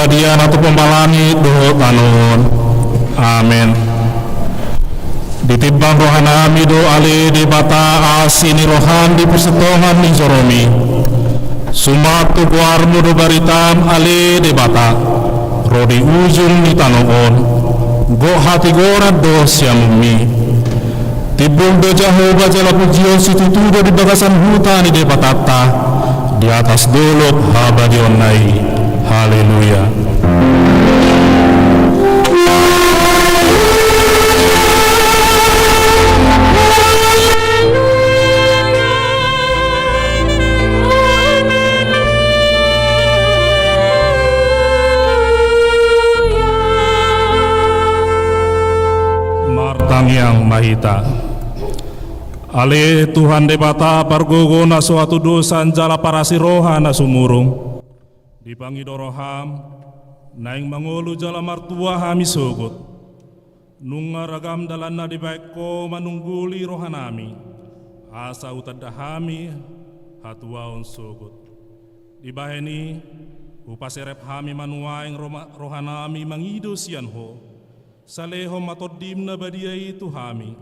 pabadian atau pembalani dohot anon. Amin. Ditimbang rohanami do ale di bata asini rohan di persetongan ni joromi. Sumatu kuarmu do baritam ale di bata. Rodi ujung ni tanoon. Go hati gorat do siamumi. Tibung do Jehovah jala pujio situtudo di bagasan hutan di patata. Di atas dolok habadionai. Haleluya. Martang yang mahita. Ale Tuhan debata pargogo na suatu dosan jala parasi roha na sumurung. Dipangi doroham, naing mangolu jala martua hami sogot. Nunga ragam dalan na dibaiko manungguli rohanami. Asa utadahami hatuaon sogot. Dibaheni upaserep hami manuaing rohanami mangido sian ho. Saleho matodim na badia itu hami.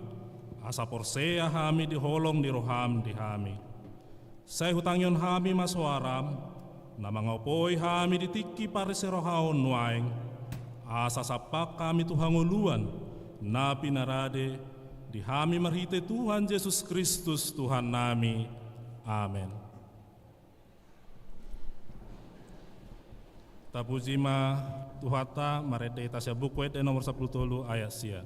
Asa porsea hami diholong di roham di hami. Saya hutangyon hami maswaram, na mangopoi hami ditiki parese rohaon nuaing. Asa sapak kami tuhanguluan, na pinarade di hami marhite Tuhan Yesus Kristus Tuhan nami. Amen. Tapujima tuhata marede tasya bukwet nomor 10 ayat sia.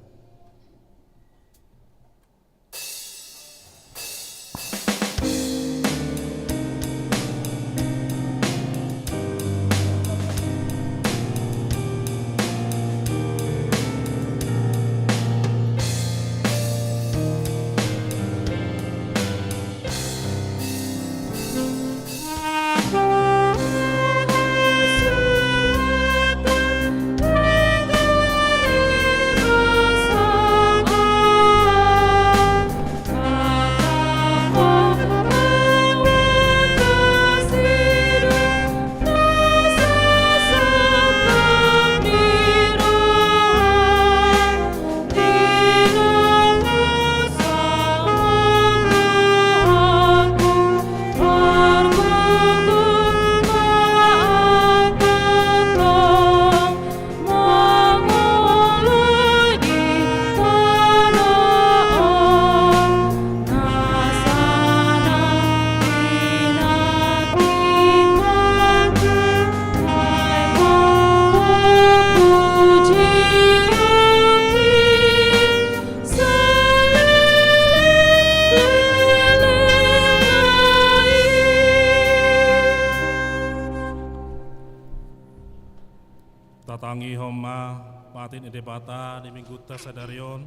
Tatangi homa patin edebata di mingguta sadarion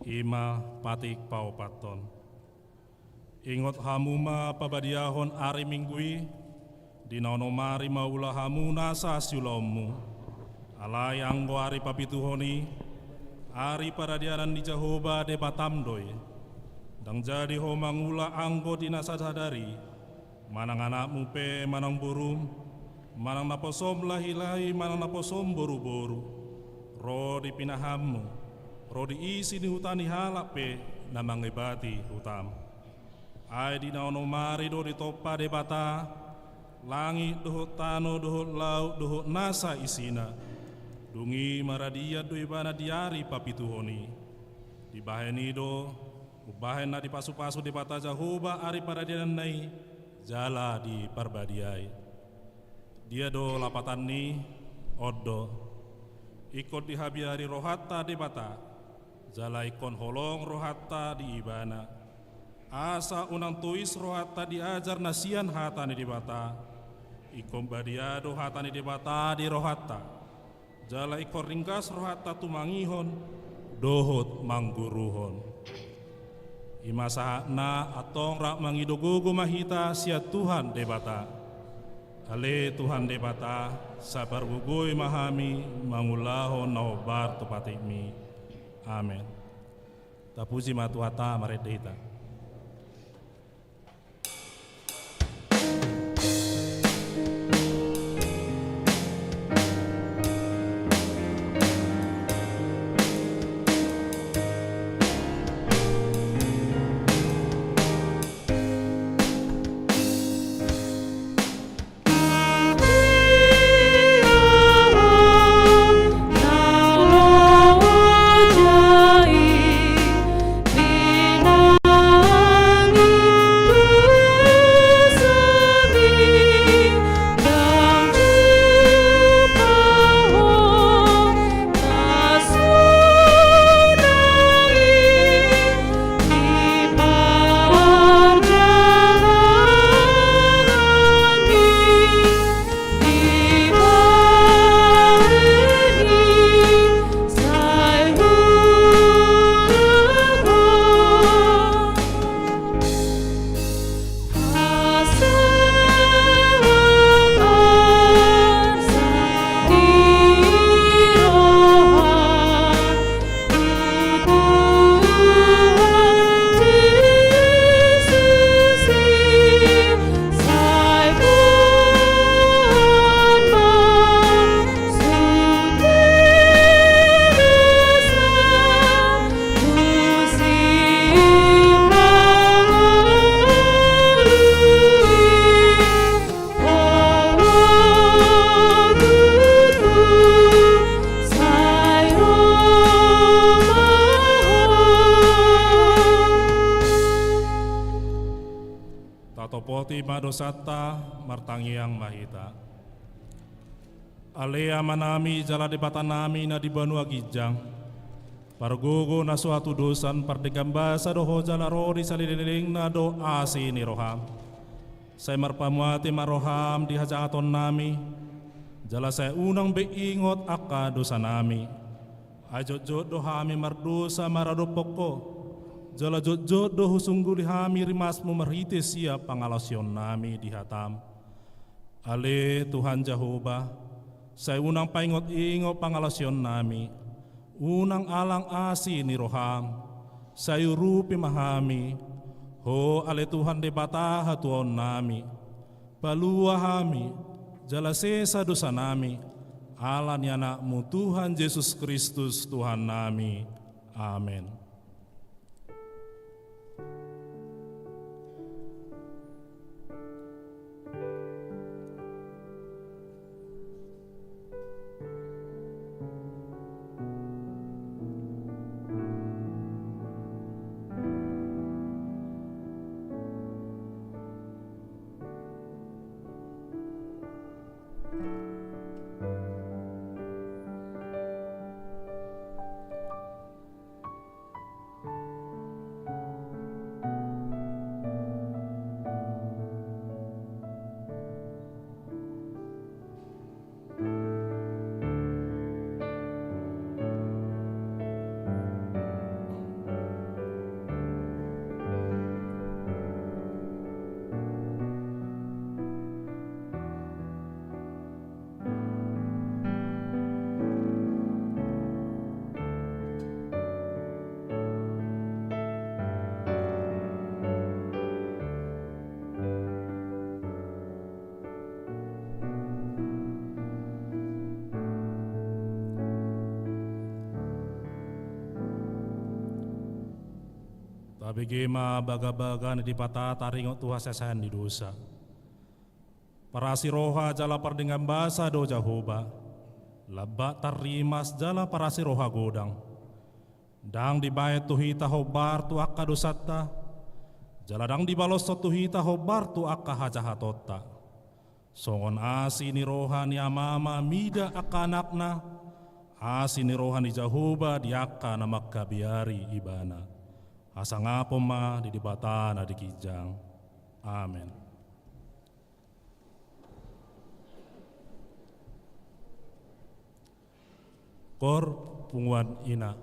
ima patik paupaton. Ingot hamuma pabadiahon ari minggui di naonomari maula hamu nasa siulomu. Alai anggo ari papituhoni ari paradianan di Jehovah debatamdoi. Dang jadi homangula anggo di nasa sadari manang anakmu pe manang burung. Manang naposom lahi-lahi, manang naposom boru-boru. Ro di pinahammu, ro di isi di hutani halap pe, namang ibati hutam. Ai di naonomari do di topa de bata, langit dohot tano dohot laut dohot nasa isina. Dungi maradia do ibana diari papituhoni. Di baheni do, ubahen na di pasu-pasu de bata Jehovah ari paradianan nai, jala di parbadiai. Dia do lapatan ni odo ikut di habiari rohata di bata jala ikon holong rohata di ibana asa unang tuis rohata diajar nasian hatani di bata ikon badiado hatani di bata di rohata jala ikon ringkas rohata tumangihon dohot mangguruhon imasa na atong rak mangidogogo mahita sia Tuhan di bata. Ale Tuhan debata sabar gugoi mahami mangulaho naobar tupatimi. Amen. Tapuji matuata maredita. dosatta martangiang mahita. Alea manami jala debatan nami na di Banua Gijang. Pargogo na suatu dosan pardegambasa doho jala rodi salililing na do asi ni roham. Saya marpamuati maroham di hajaton nami. Jala saya unang beingot aka dosa nami. Ajot-jot do hami mardosa marado poko. Jala jot-jot do husungguli hami rimasmu marhite siap pangalasyon nami di hatam. Ale Tuhan Jehovah. Saya unang paingot-ingot pangalasyon nami, unang alang asi ni roham, sayu rupi mahami, ho ale Tuhan de bataha tuon nami, palua hami, jala sesa dosa nami, ala ni anakmu Tuhan Yesus Kristus Tuhan nami, amin. Tabigima baga-baga ni dipata taringot Tuhan sesahan di dosa. Parasi roha jala pardingan basa do Jehovah. Labak tarimas jala parasi roha godang. Dang dibayat tuhita hobar tu akka dosata. Jala dang dibalos tuhita hobar tu akka hajahatota. Songon asi ni roha ni amama mida akka anakna. Asi ni roha ni Jehovah di akka na magkabiari ibana. Asa ngapo ma di dibata na di Kijang. Amen. Kor punguan ina.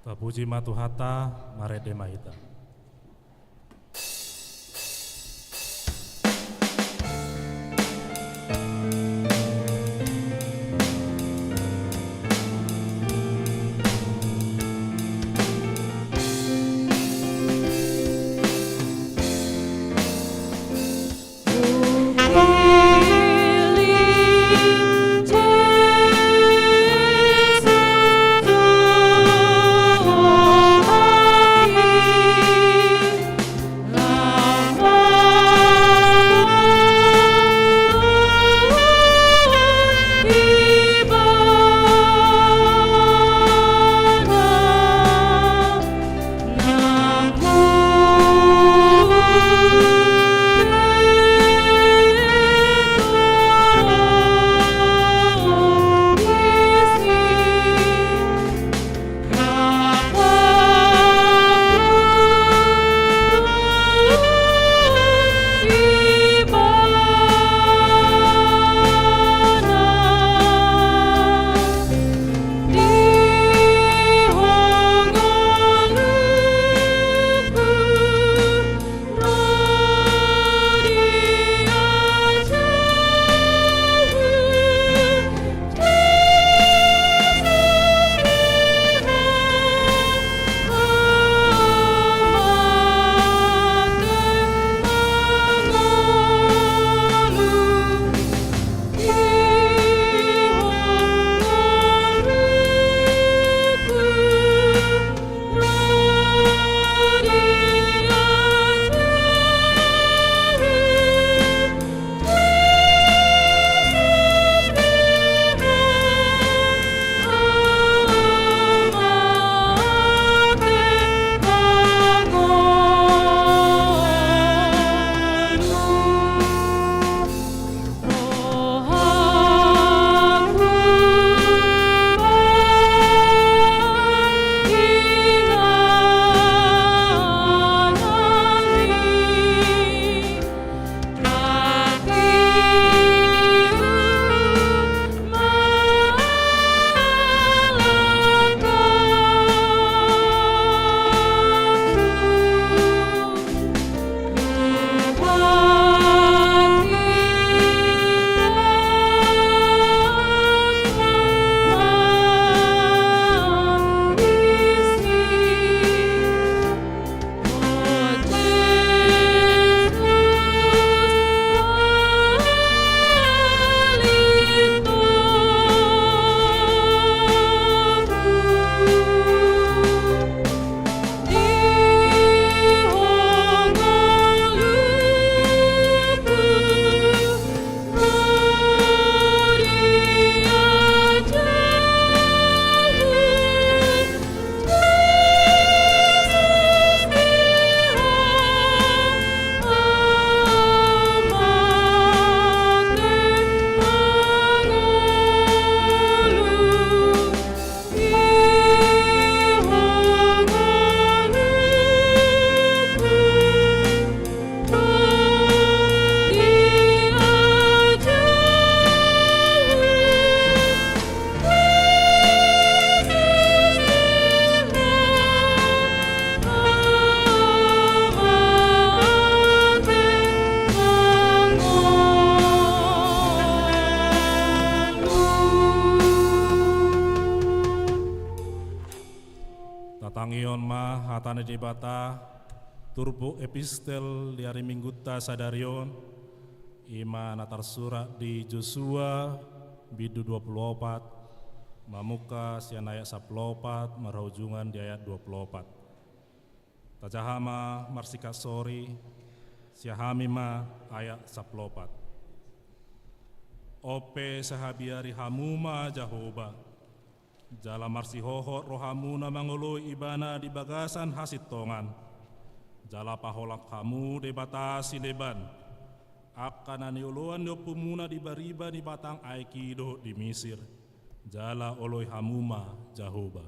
Tapuji matuhata marede mahita. Tatangion ma hatane debata turbo epistel liari minggutta sadarion ima natar surat di Joshua bidu 24 mamuka sian ayat 14 marhaujungan di ayat 24 tajahama marsikat sori siahamima ayat 14 ope sahabiari hamuma Jahoba jala marsi hohot rohamuna mangoloi ibana di bagasan hasit tongan jala paholak kamu debatasi leban akana niuluan pumuna di bariba di batang aikido di Mesir jala oloi hamuma Jahoba.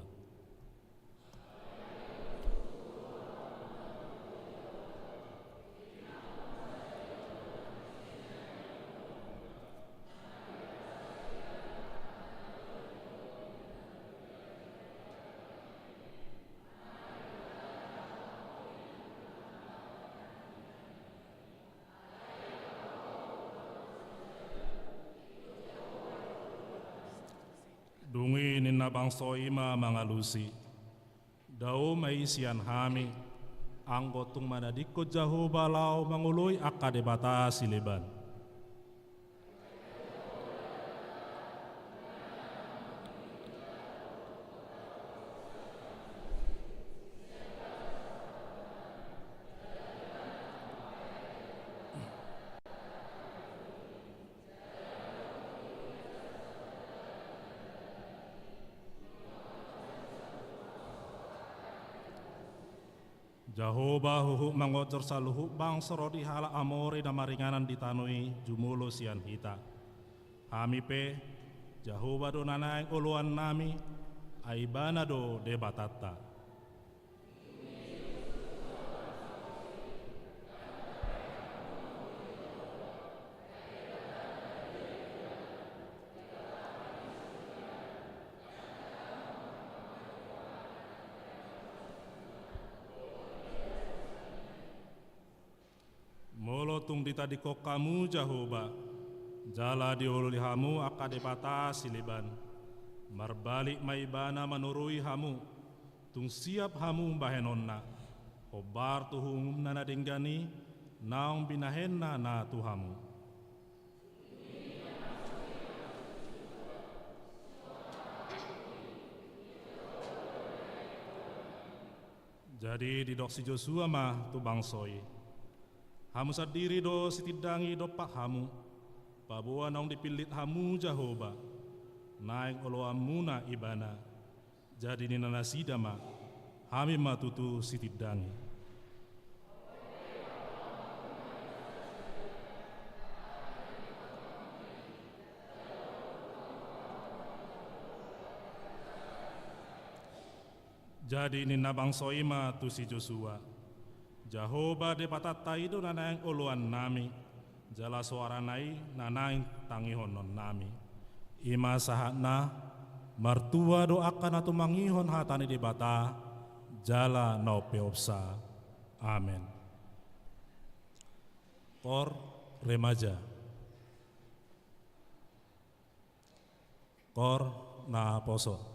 nina bangso ima mangalusi. Dau mai sian hami, anggotung manadiko jahu balau mangului akade bata sileban. Jahoba huhu mangocor saluhu bang serodi hala amore na maringanan ditanui jumulo sian hita. Hami pe Jahoba do nanai uluan nami aibana do debatata. Molotung ditadiko kamu Jahoba, jala diululi hamu akade bata siliban. Marbalik maibana menurui hamu, tung siap hamu bahenonna. Obar tuhum nana denggani, naung binahenna na tuhamu. Jadi didok si Joshua mah tu bangsoi. Hamu sadiri do sitidangi do pak hamu, pabuan naung dipilit hamu Jahoba, naik olo amuna ibana, jadi nina nasidama, hami matutu sitidangi. Jadi nina bangsoima tu si Joshua. Jahoba de patatai do nanaing uluan nami, jala suara nai nanaing tangihonon nami. Ima sahatna martua do akan atu mangihon hatani di bata, jala no peopsa. Amin. Kor remaja. Kor na poso.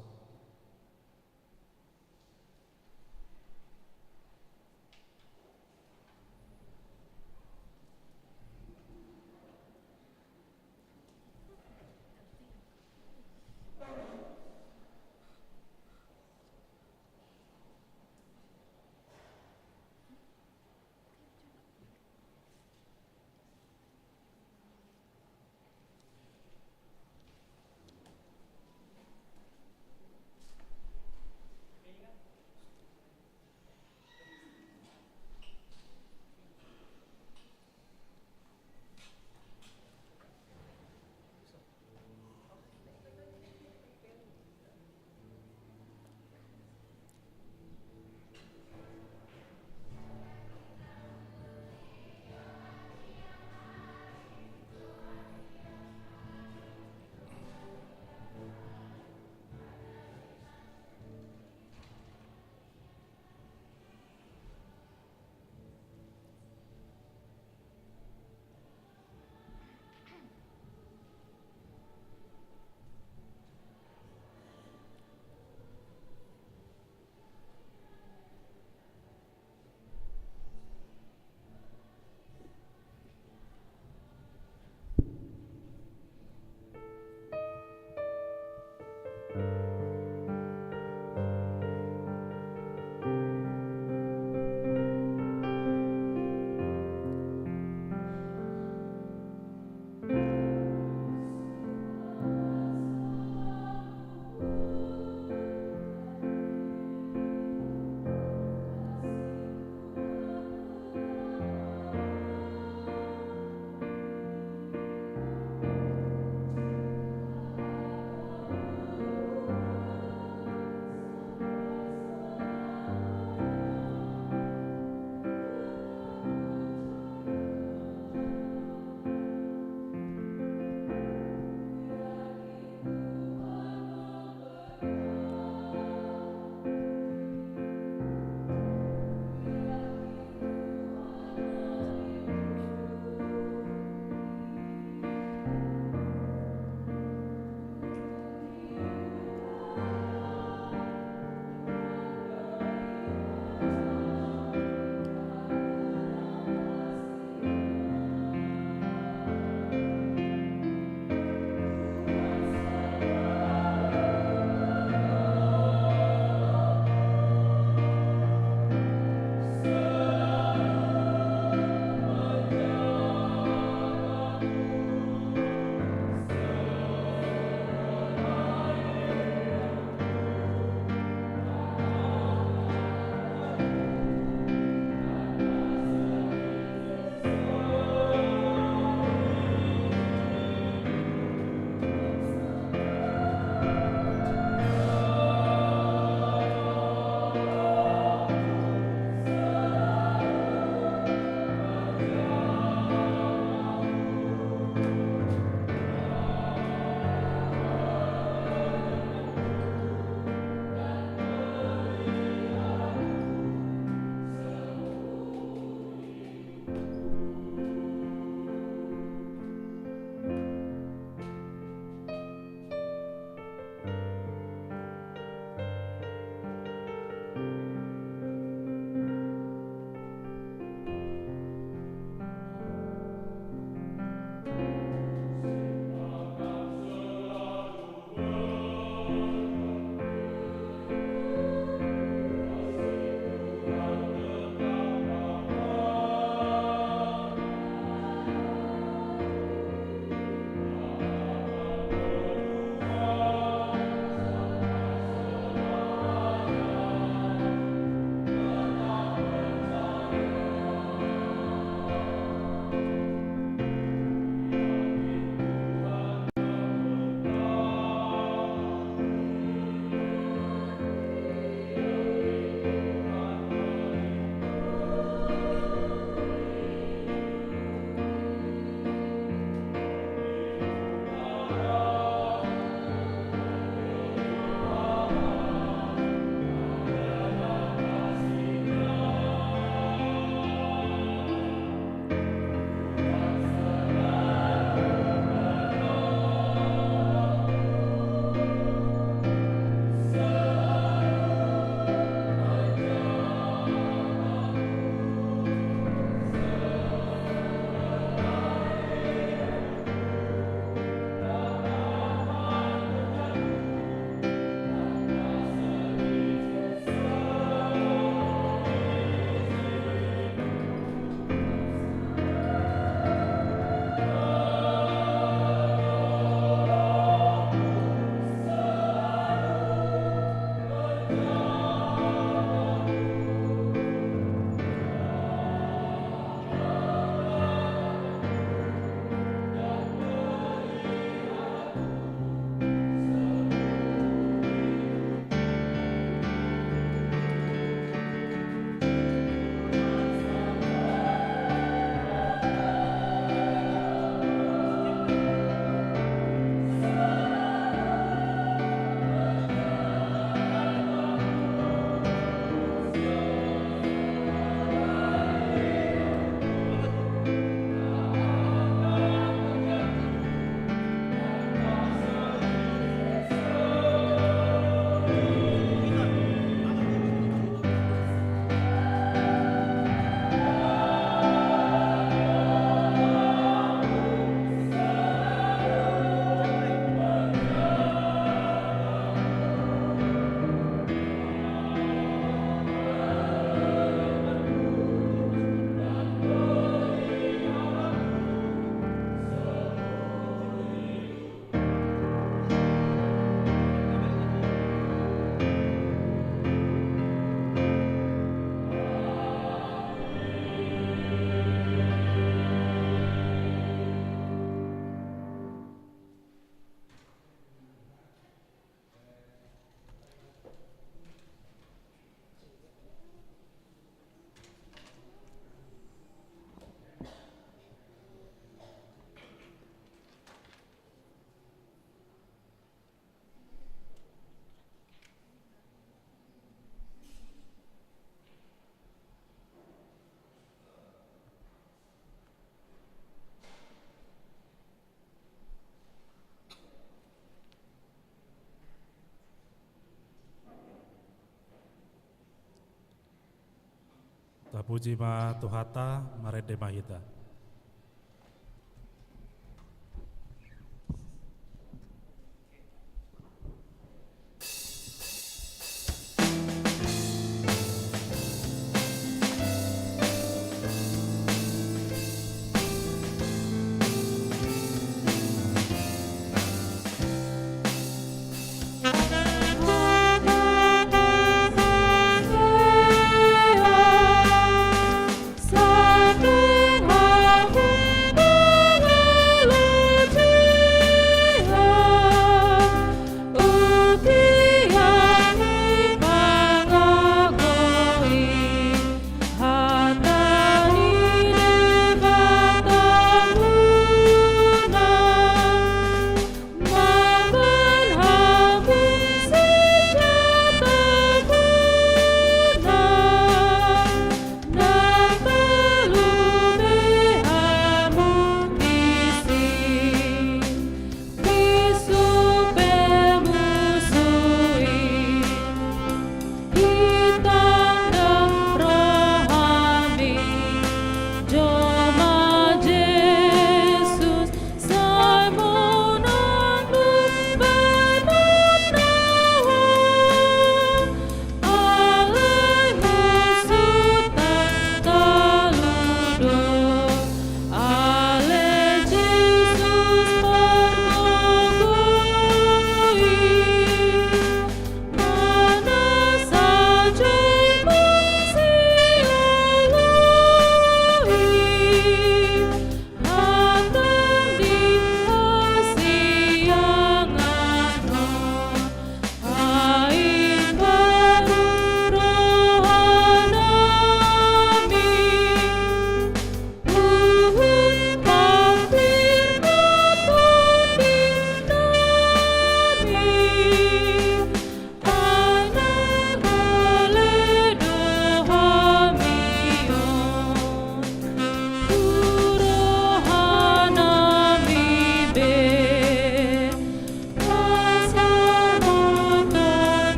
Tapuji ma Tuhata marede mahita.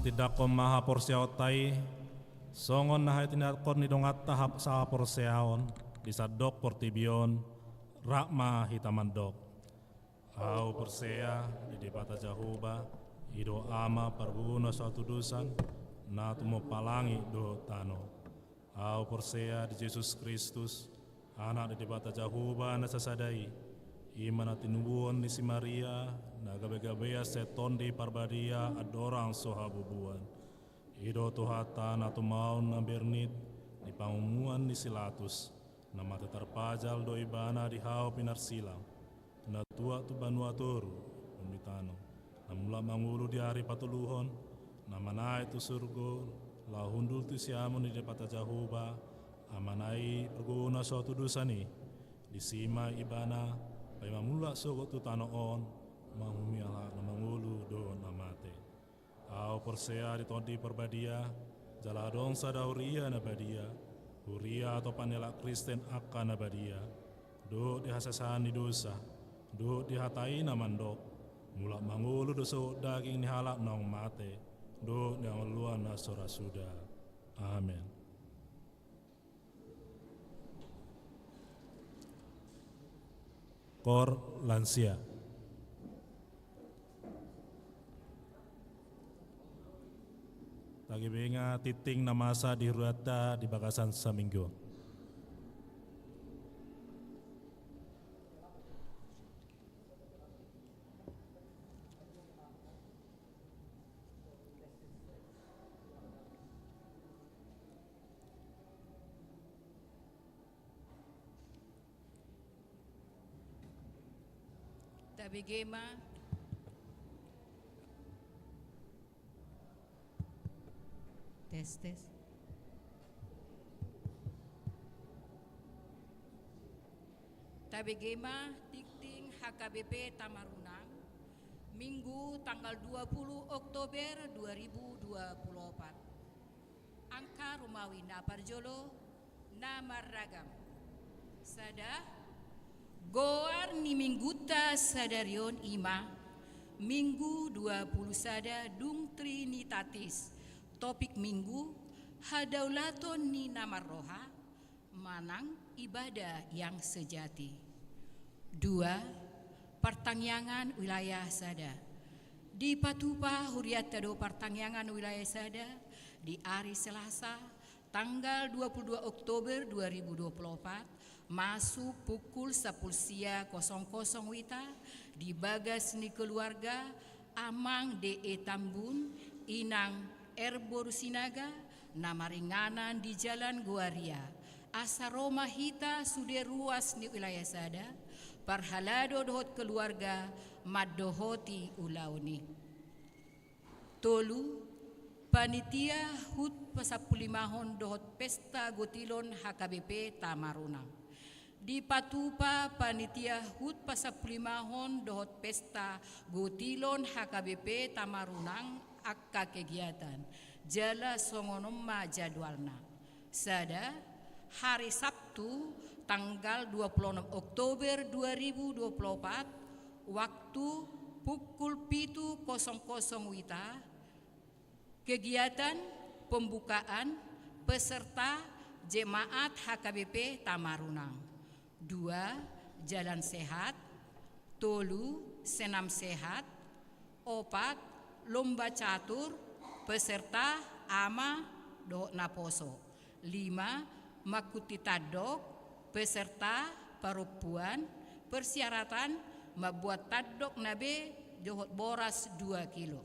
Tidakon maha porsiautai songon nahay tinakon ni dongat tahap sa porsiaon disadok portibion rakma hitamandok au persea di debata jahuba ido ama parguna suatu dusan na tumo palangi do tano au persea di Yesus Kristus anak di debata jahuba na sasadai imana tinubuan ni si Maria na gabe-gabea seton di parbadia adorang sohabubuan ido Tuhata na tumaon na bernit di pangumuan ni Silatus na mata terpajal do ibana di hao pinarsilang na tua tu banuatoru umitano na mula mangulu di hari patuluhon na manai tu surgo la hundul tu siamun di depata jahuba amanai perguna suatu dusani di sima ibana pai mamula sogo tu tanoon mangumiala na mangulu do namate au persea di tondi perbadia jaladong sadauria na badia huria atau panela Kristen akan na badia do dihasasani dosa do dihatai na mandok mula mangulu doso daging ni halak nong mate do yang luan na sorasuda amin. Kor lansia. Lagi benga titing na masa di ruata di bagasan saminggo. Tabigema tes. Tabigema tikting HKBP Tamarunang Minggu Minggu tanggal 20 Oktober 2024. Angka Romawi Naparjolo Namarragam. Sada Goar ni Mingguta Sadarion Ima Minggu 20 Sada Dung Trinitatis. Topik Minggu Hadaulaton ni Namarroha Manang ibadah yang sejati. 2. Pertangyangan wilayah Sada. Di Patupa Huriatado Pertangyangan wilayah Sada di hari Selasa tanggal 22 Oktober 2024 masuk pukul 10.00 WITA di Bagas ni keluarga Amang DE Tambun Inang Erbor Sinaga Namaringanan di Jalan Guaria Asaroma Hita Sude ruas ni wilayah Sada Parhalado dohot keluarga Madohoti Ulauni. Tolu Panitia Hut Pasapulimahon dohot Pesta Gotilon HKBP Tamarunang. Di Patupa Panitia Hut Pasapulimahon dohot Pesta Gotilon HKBP Tamarunang akka kegiatan. Jala songonomma jadwalna. Sada hari Sabtu tanggal 26 Oktober 2024 waktu pukul 7.00 WITA. Kegiatan pembukaan peserta jemaat HKBP Tamarunang. 2. Jalan sehat. Tolu senam sehat. 4. Lomba catur peserta ama do naposo. 5. Makuti tadok peserta perempuan persyaratan membuat tadok nabe dohot boras 2 kilo.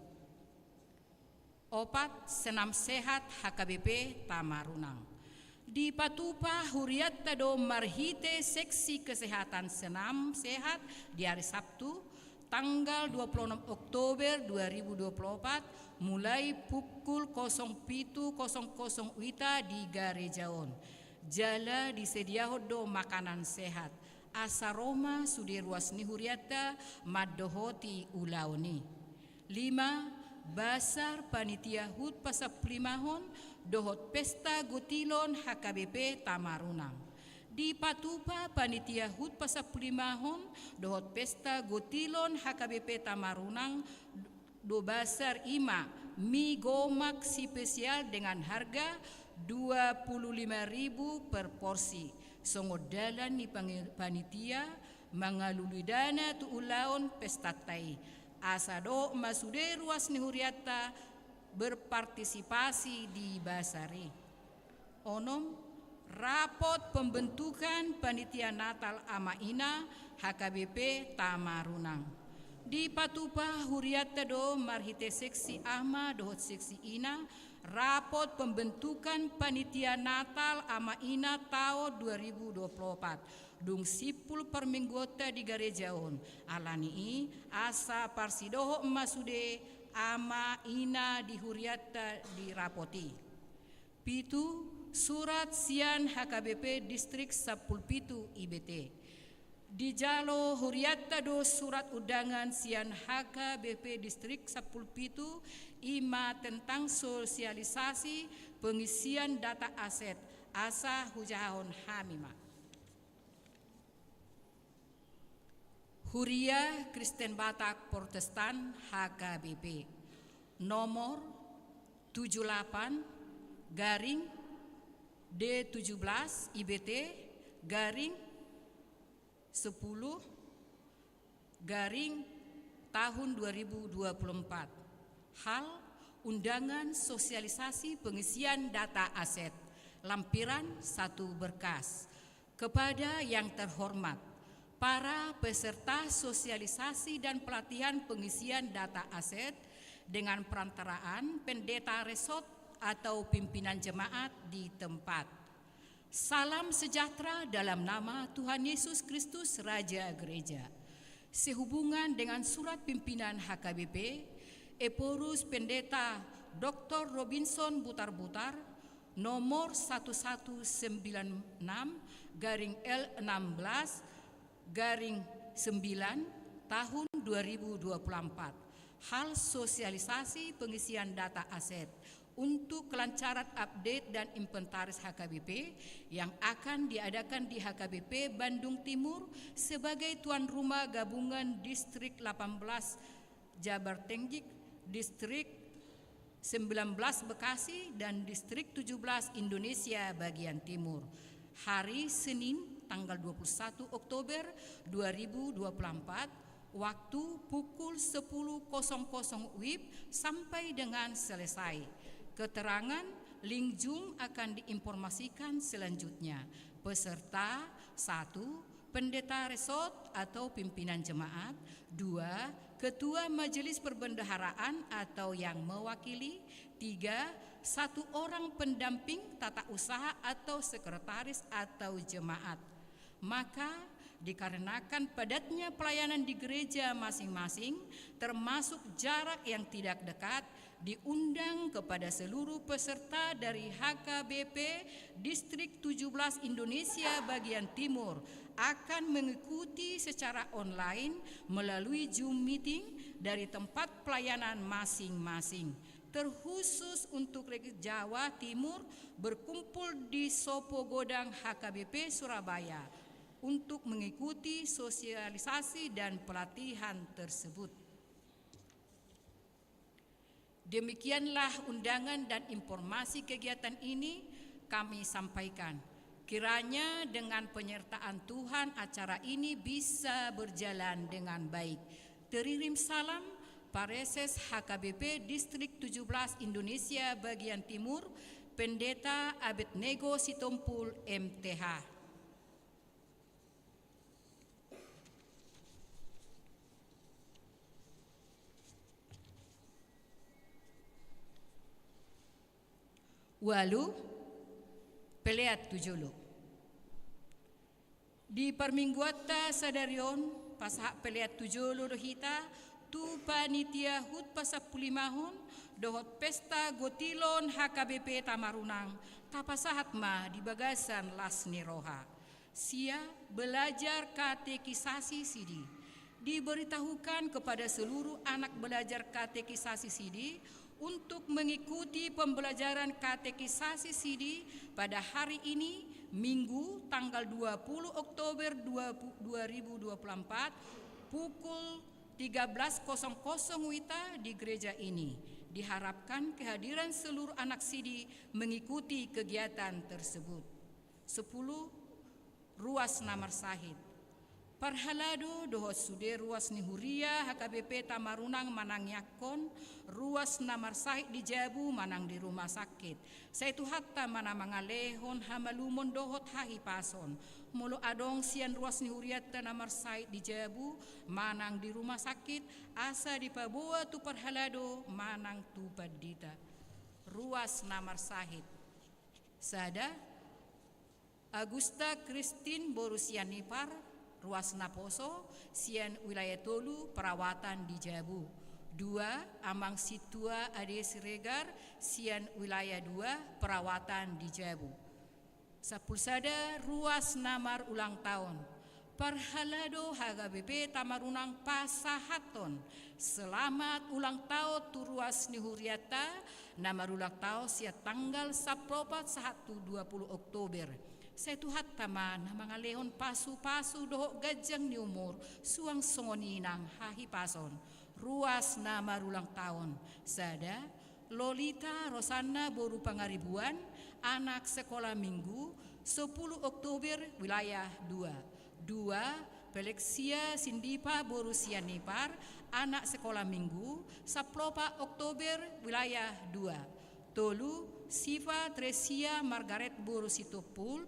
4. Senam sehat HKBP Tamarunang. Di Patupa Huriatado Marhite seksi kesehatan senam sehat di hari Sabtu tanggal 26 Oktober 2024 mulai pukul 07.00 WITA di Garejaon. Jala disedia hodo makanan sehat. Asaroma Suderuas ni Huriata Madohoti Ulauni. 5. Basar Panitia Hut Pasapulimahon dohot Pesta Gotilon HKBP Tamarunang. Di Patupa Panitia Hut Pasapulimahon dohot Pesta Gotilon HKBP Tamarunang do basar ima mie gomak spesial dengan harga 25.000 per porsi. Songodalan ni panitia mengalului dana tu ulaon pesta tai. Asado masude ruas ni Huriata berpartisipasi di basari. Onom rapot pembentukan panitia Natal Amaina HKBP Tamarunang. Di Patupa Huriata do Marhite seksi Ama dohot seksi Ina rapot pembentukan panitia Natal Amaina tahun 2024. Dung sipul perminggota di Garejaon alani asa parsidoho masude ama ina di Huriata dirapoti. 7. Surat sian HKBP Distrik Sapulpitu IBT. Di Jalo Huriata do surat undangan sian HKBP Distrik Sapulpitu ima tentang sosialisasi pengisian data aset asa hujahon hamima. Huria Kristen Batak Protestan HKBP nomor 78 garing D17 IBT garing 10 garing tahun 2024. Hal undangan sosialisasi pengisian data aset lampiran 1 berkas. Kepada yang terhormat para peserta sosialisasi dan pelatihan pengisian data aset dengan perantaraan pendeta resort atau pimpinan jemaat di tempat. Salam sejahtera dalam nama Tuhan Yesus Kristus Raja Gereja. Sehubungan dengan surat pimpinan HKBP, Eporus Pendeta Dr. Robinson Butar-Butar nomor 1196 garing L16 garing 9 tahun 2024 Hal sosialisasi pengisian data aset untuk kelancaran update dan inventaris HKBP yang akan diadakan di HKBP Bandung Timur sebagai tuan rumah gabungan Distrik 18 Jabar Tenggik, Distrik 19 Bekasi, dan Distrik 17 Indonesia bagian Timur. Hari Senin tanggal 21 Oktober 2024, waktu pukul 10.00 WIB sampai dengan selesai. Keterangan link Zoom akan diinformasikan selanjutnya. Peserta 1. Pendeta resort atau pimpinan jemaat. 2. Ketua Majelis Perbendaharaan atau yang mewakili. 3. 1 orang pendamping tata usaha atau sekretaris atau jemaat. Maka dikarenakan padatnya pelayanan di gereja masing-masing, termasuk jarak yang tidak dekat, diundang kepada seluruh peserta dari HKBP Distrik 17 Indonesia bagian Timur akan mengikuti secara online melalui Zoom meeting dari tempat pelayanan masing-masing. Terkhusus untuk Jawa Timur berkumpul di Sopo Godang HKBP Surabaya untuk mengikuti sosialisasi dan pelatihan tersebut. Demikianlah undangan dan informasi kegiatan ini kami sampaikan. Kiranya dengan penyertaan Tuhan acara ini bisa berjalan dengan baik. Teririm salam Pareses HKBP Distrik 17 Indonesia bagian Timur, Pendeta Abednego Sitompul MTH. Walu peleat tujulu. Di permingguata sadarion pasahak peleat tujulu dohita tu panitia hut pasapulimahun dohot pesta gotilon HKBP Tamarunang tapasahat mah di bagasan Lasni Roha. Sia belajar katekisasi sidi. Diberitahukan kepada seluruh anak belajar katekisasi sidi untuk mengikuti pembelajaran katekisasi sidi pada hari ini, Minggu tanggal 20 Oktober 2024 pukul 13.00 WITA di gereja ini. Diharapkan kehadiran seluruh anak sidi mengikuti kegiatan tersebut. 10. Ruas Namar Sahid. Parhalado dohot sude ruas nihuria HKBP Tamarunang manang yakon, ruas Namar Sahid di Jabu manang di rumah sakit. Saitu hatta mana mangalehon hamalumon dohot hahi pason. Mulu adong sian ruas nihuria Namar Sahid di Jabu manang di rumah sakit, asa di paboa tu parhalado manang tu padita. Ruas Namar Sahid. Sada Agusta Christine Borusian Nipar, Ruas Naposo, sian wilayah Tolu, perawatan di Jabu. 2. Amang Situa Ade Siregar, sian wilayah 2, perawatan di Jabu. Sapulsada Ruas Namar ulang tahun. Parhalado HKBP Tamarunang Pasahaton. Selamat ulang tahun tu ruas nihuriata, Namar ulang tahun siat tanggal 1 Oktober. Saitu hattama na mga lehon pasu-pasu doho gajang ni umur suang songoninang hahi pason. Ruas na marulang taon. Sada Lolita Rosana Boru Pangaribuan, anak sekolah minggu 10 Oktober wilayah 2. 2. Peleksia Sindipa Boru Sianipar, anak sekolah minggu 10 Oktober wilayah 2. Tolu Siva Tresia Margaret Boru Sitopul,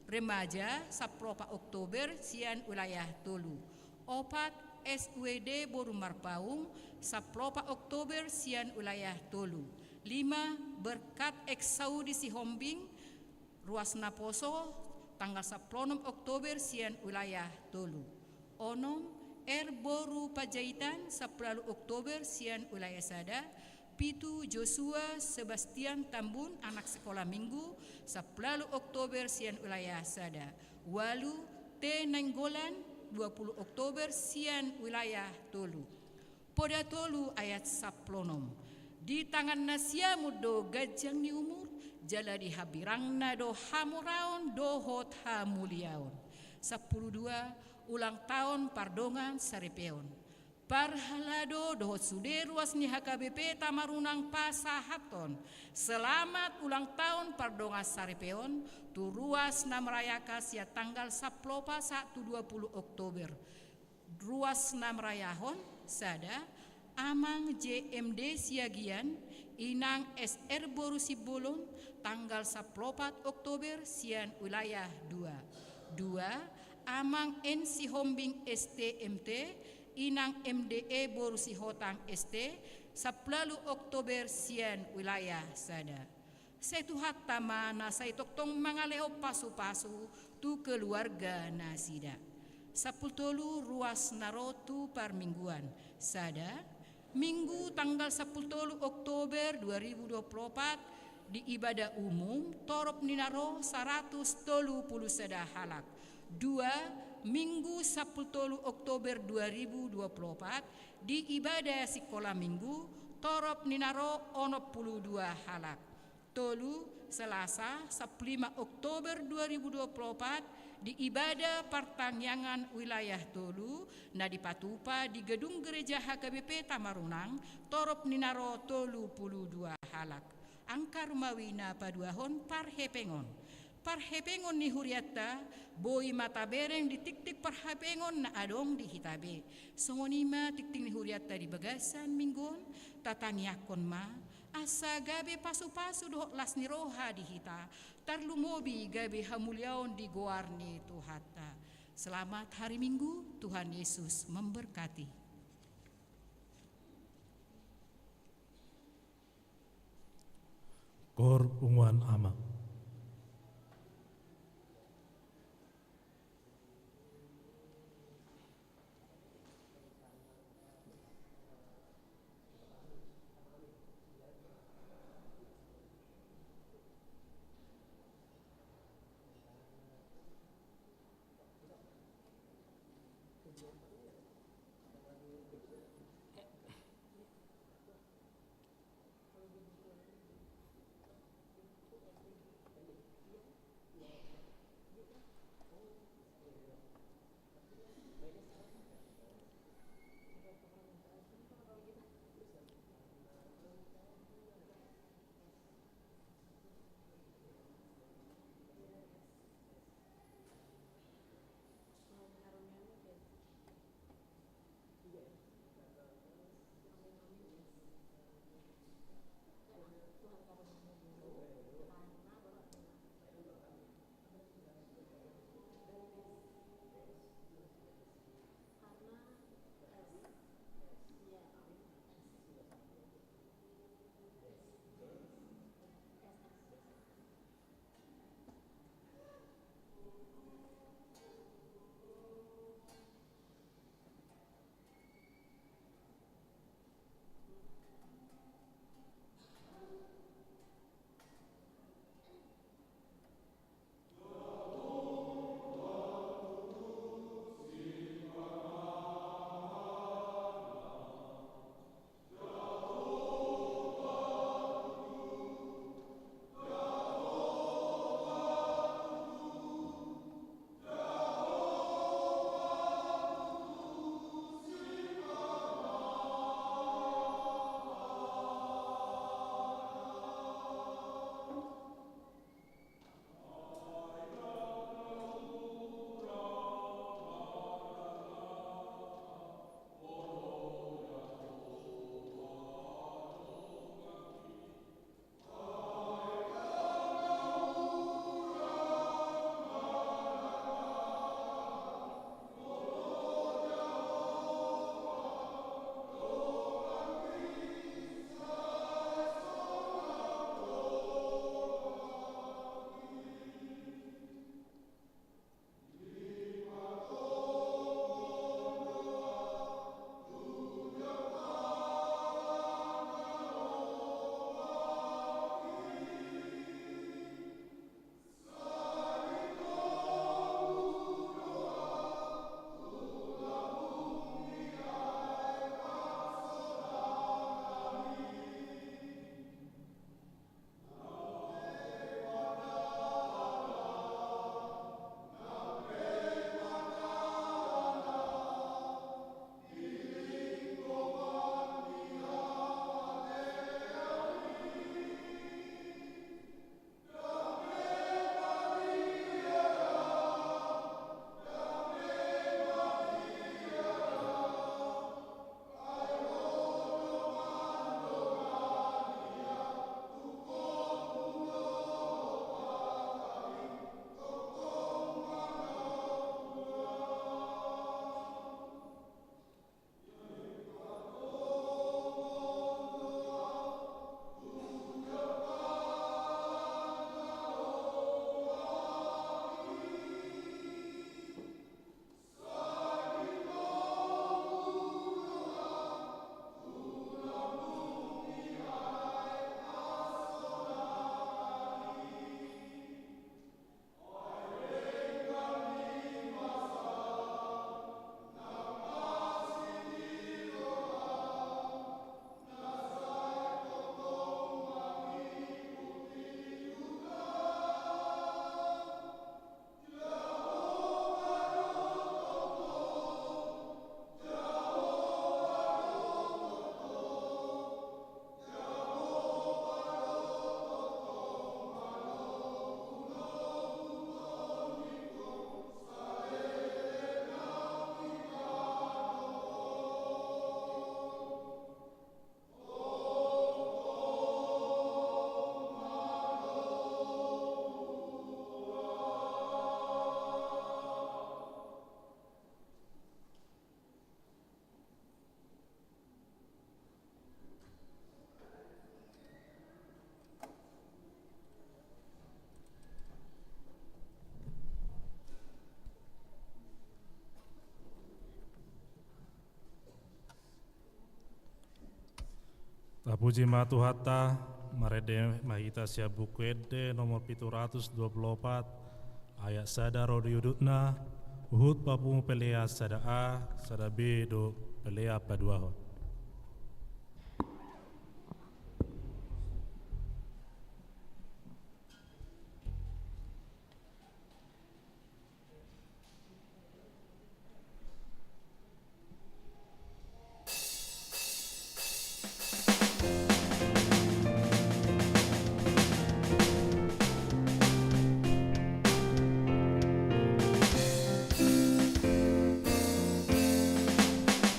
remaja 10 Oktober sian wilayah Tolu. 4. SUED Boru Marpaung 10 Oktober sian wilayah Tolu. 5. Berkat Eksaudi Sihombing Ruas Naposo tanggal 10 Oktober sian wilayah Tolu. 6. Boru Pajaitan 10 Oktober sian wilayah Sada. 7. Joshua Sebastian Tambun, anak sekolah minggu 10 Oktober sian wilayah Sada. 8. T. Nanggolan 20 Oktober sian wilayah Tolu. Poda tolu ayat 10. Di tangan nasia mudo gajang ni umur, jala di habirang na do hamuraon do hot hamuliaon. 12 ulang tahun pardongan Saripeon. Parhalado dohot sude ruas ni HKBP Tamarunang Pasahaton. Selamat ulang tahun pardongan Saripeon. Tu ruas na merayaka sia tanggal 10 20 Oktober. Ruas na merayahon sada amang JMD siagian inang SR Borusi Bolon tanggal 14 Oktober sian wilayah 2. Amang NC Hombing STMT inang MDE Borusi Hotang ST 10 Oktober sian wilayah sada. Satu hatta mana saya toktong mangaleho pasu-pasu tu keluarga nasida. 10 ruas narotu par mingguan sada. Minggu tanggal 10 Oktober 2024 di ibadah umum torop ninaro 130 seda halak. 2. Minggu 10 Oktober 2024 di ibadah sekolah minggu torop ninaro 62 halak. Tolu Selasa 15 Oktober 2024 di ibadah pertanian wilayah Tolu na dipatupa di gedung gereja HKBP Tamarunang torop ninaro 32 halak. Angkar mawina paduahon parhepengon. Parhepengon ni huriata boi mata bereng di tik-tik parhepengon na adong di hitabe. Songonima tik-tik ni huriata di bagasan minggon tataniakon ma asa gabe pasu-pasu doh las ni roha di hita tarlumobi gabe hamuliaon di goarni tuhata. Selamat hari Minggu, Tuhan Yesus memberkati. Kor unguan ama. Tapuji matuhatta, marede mahita sia buku ede nomor 724, ayat sada rodo yudutna, uhut papu pelea sada A, sada B do pelea paduahon.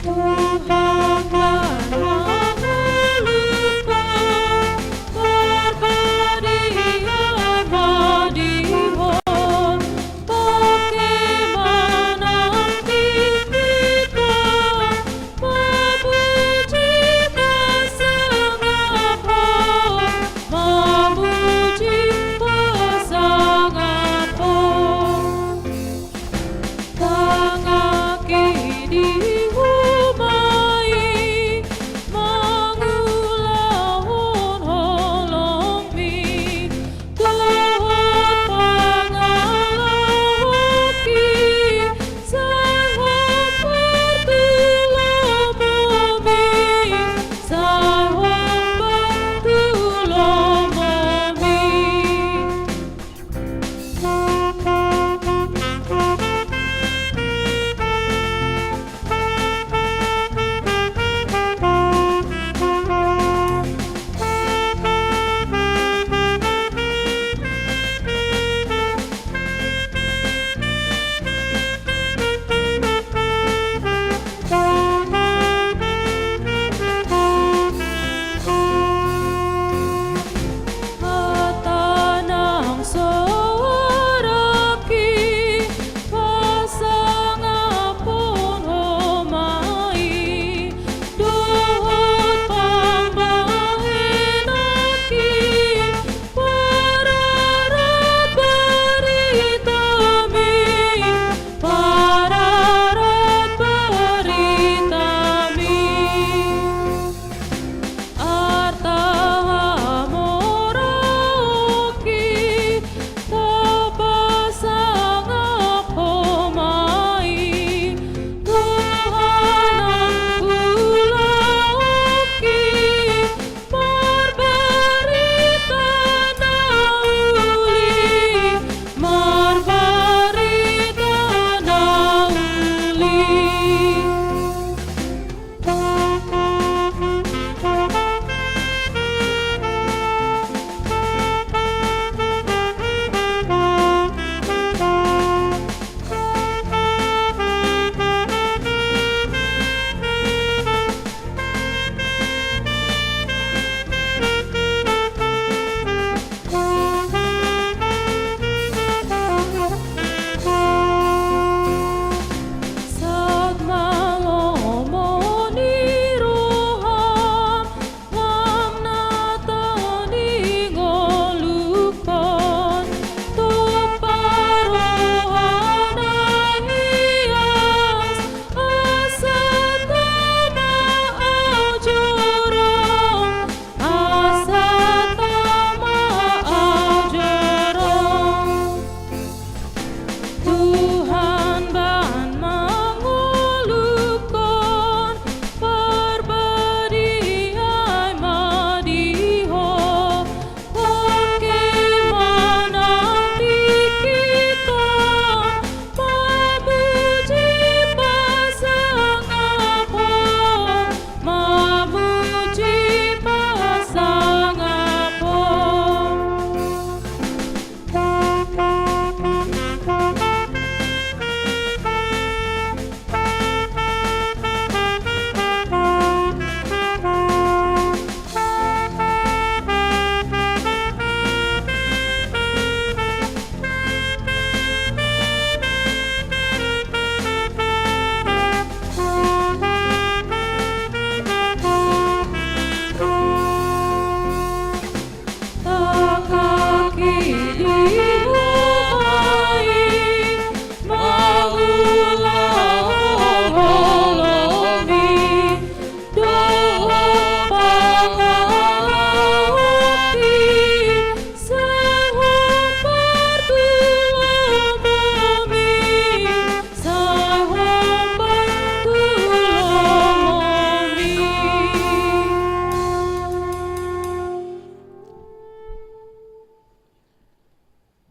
Tuhan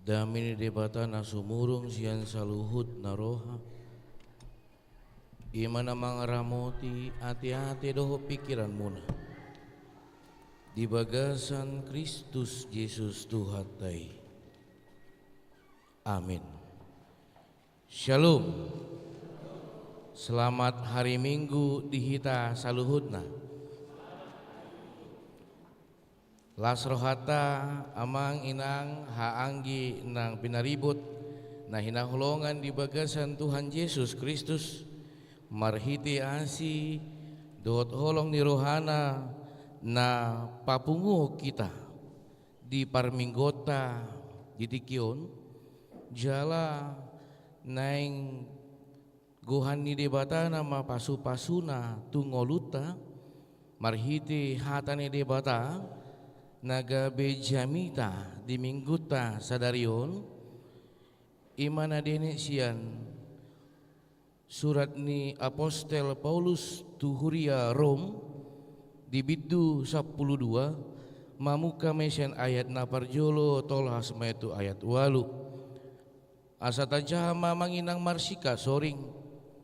Damini debata na sumurung siyan saluhut na roha. Ima na mga ramoti ati-ati doho pikiran muna. Di bagasan Kristus Yesus Tuhatay. Amin. Shalom. Selamat hari Minggu di hita saluhutna. Las rohata amang inang haanggi nang pinaribut na hinahulongan di bagasan Tuhan Yesus Kristus marhiti asi dohot holong ni rohana na papunguh kita di parminggota di tikion jala naing gohan ni debata nama pasu-pasuna tungoluta marhiti hatane debata naga bejamita di mingguta sadarion imana dene sian surat ni apostel Paulus tuhuria Rom di bidu 12 mamuka mesen ayat na parjolo tolas metu ayat walu asata jahama manginang marsika soring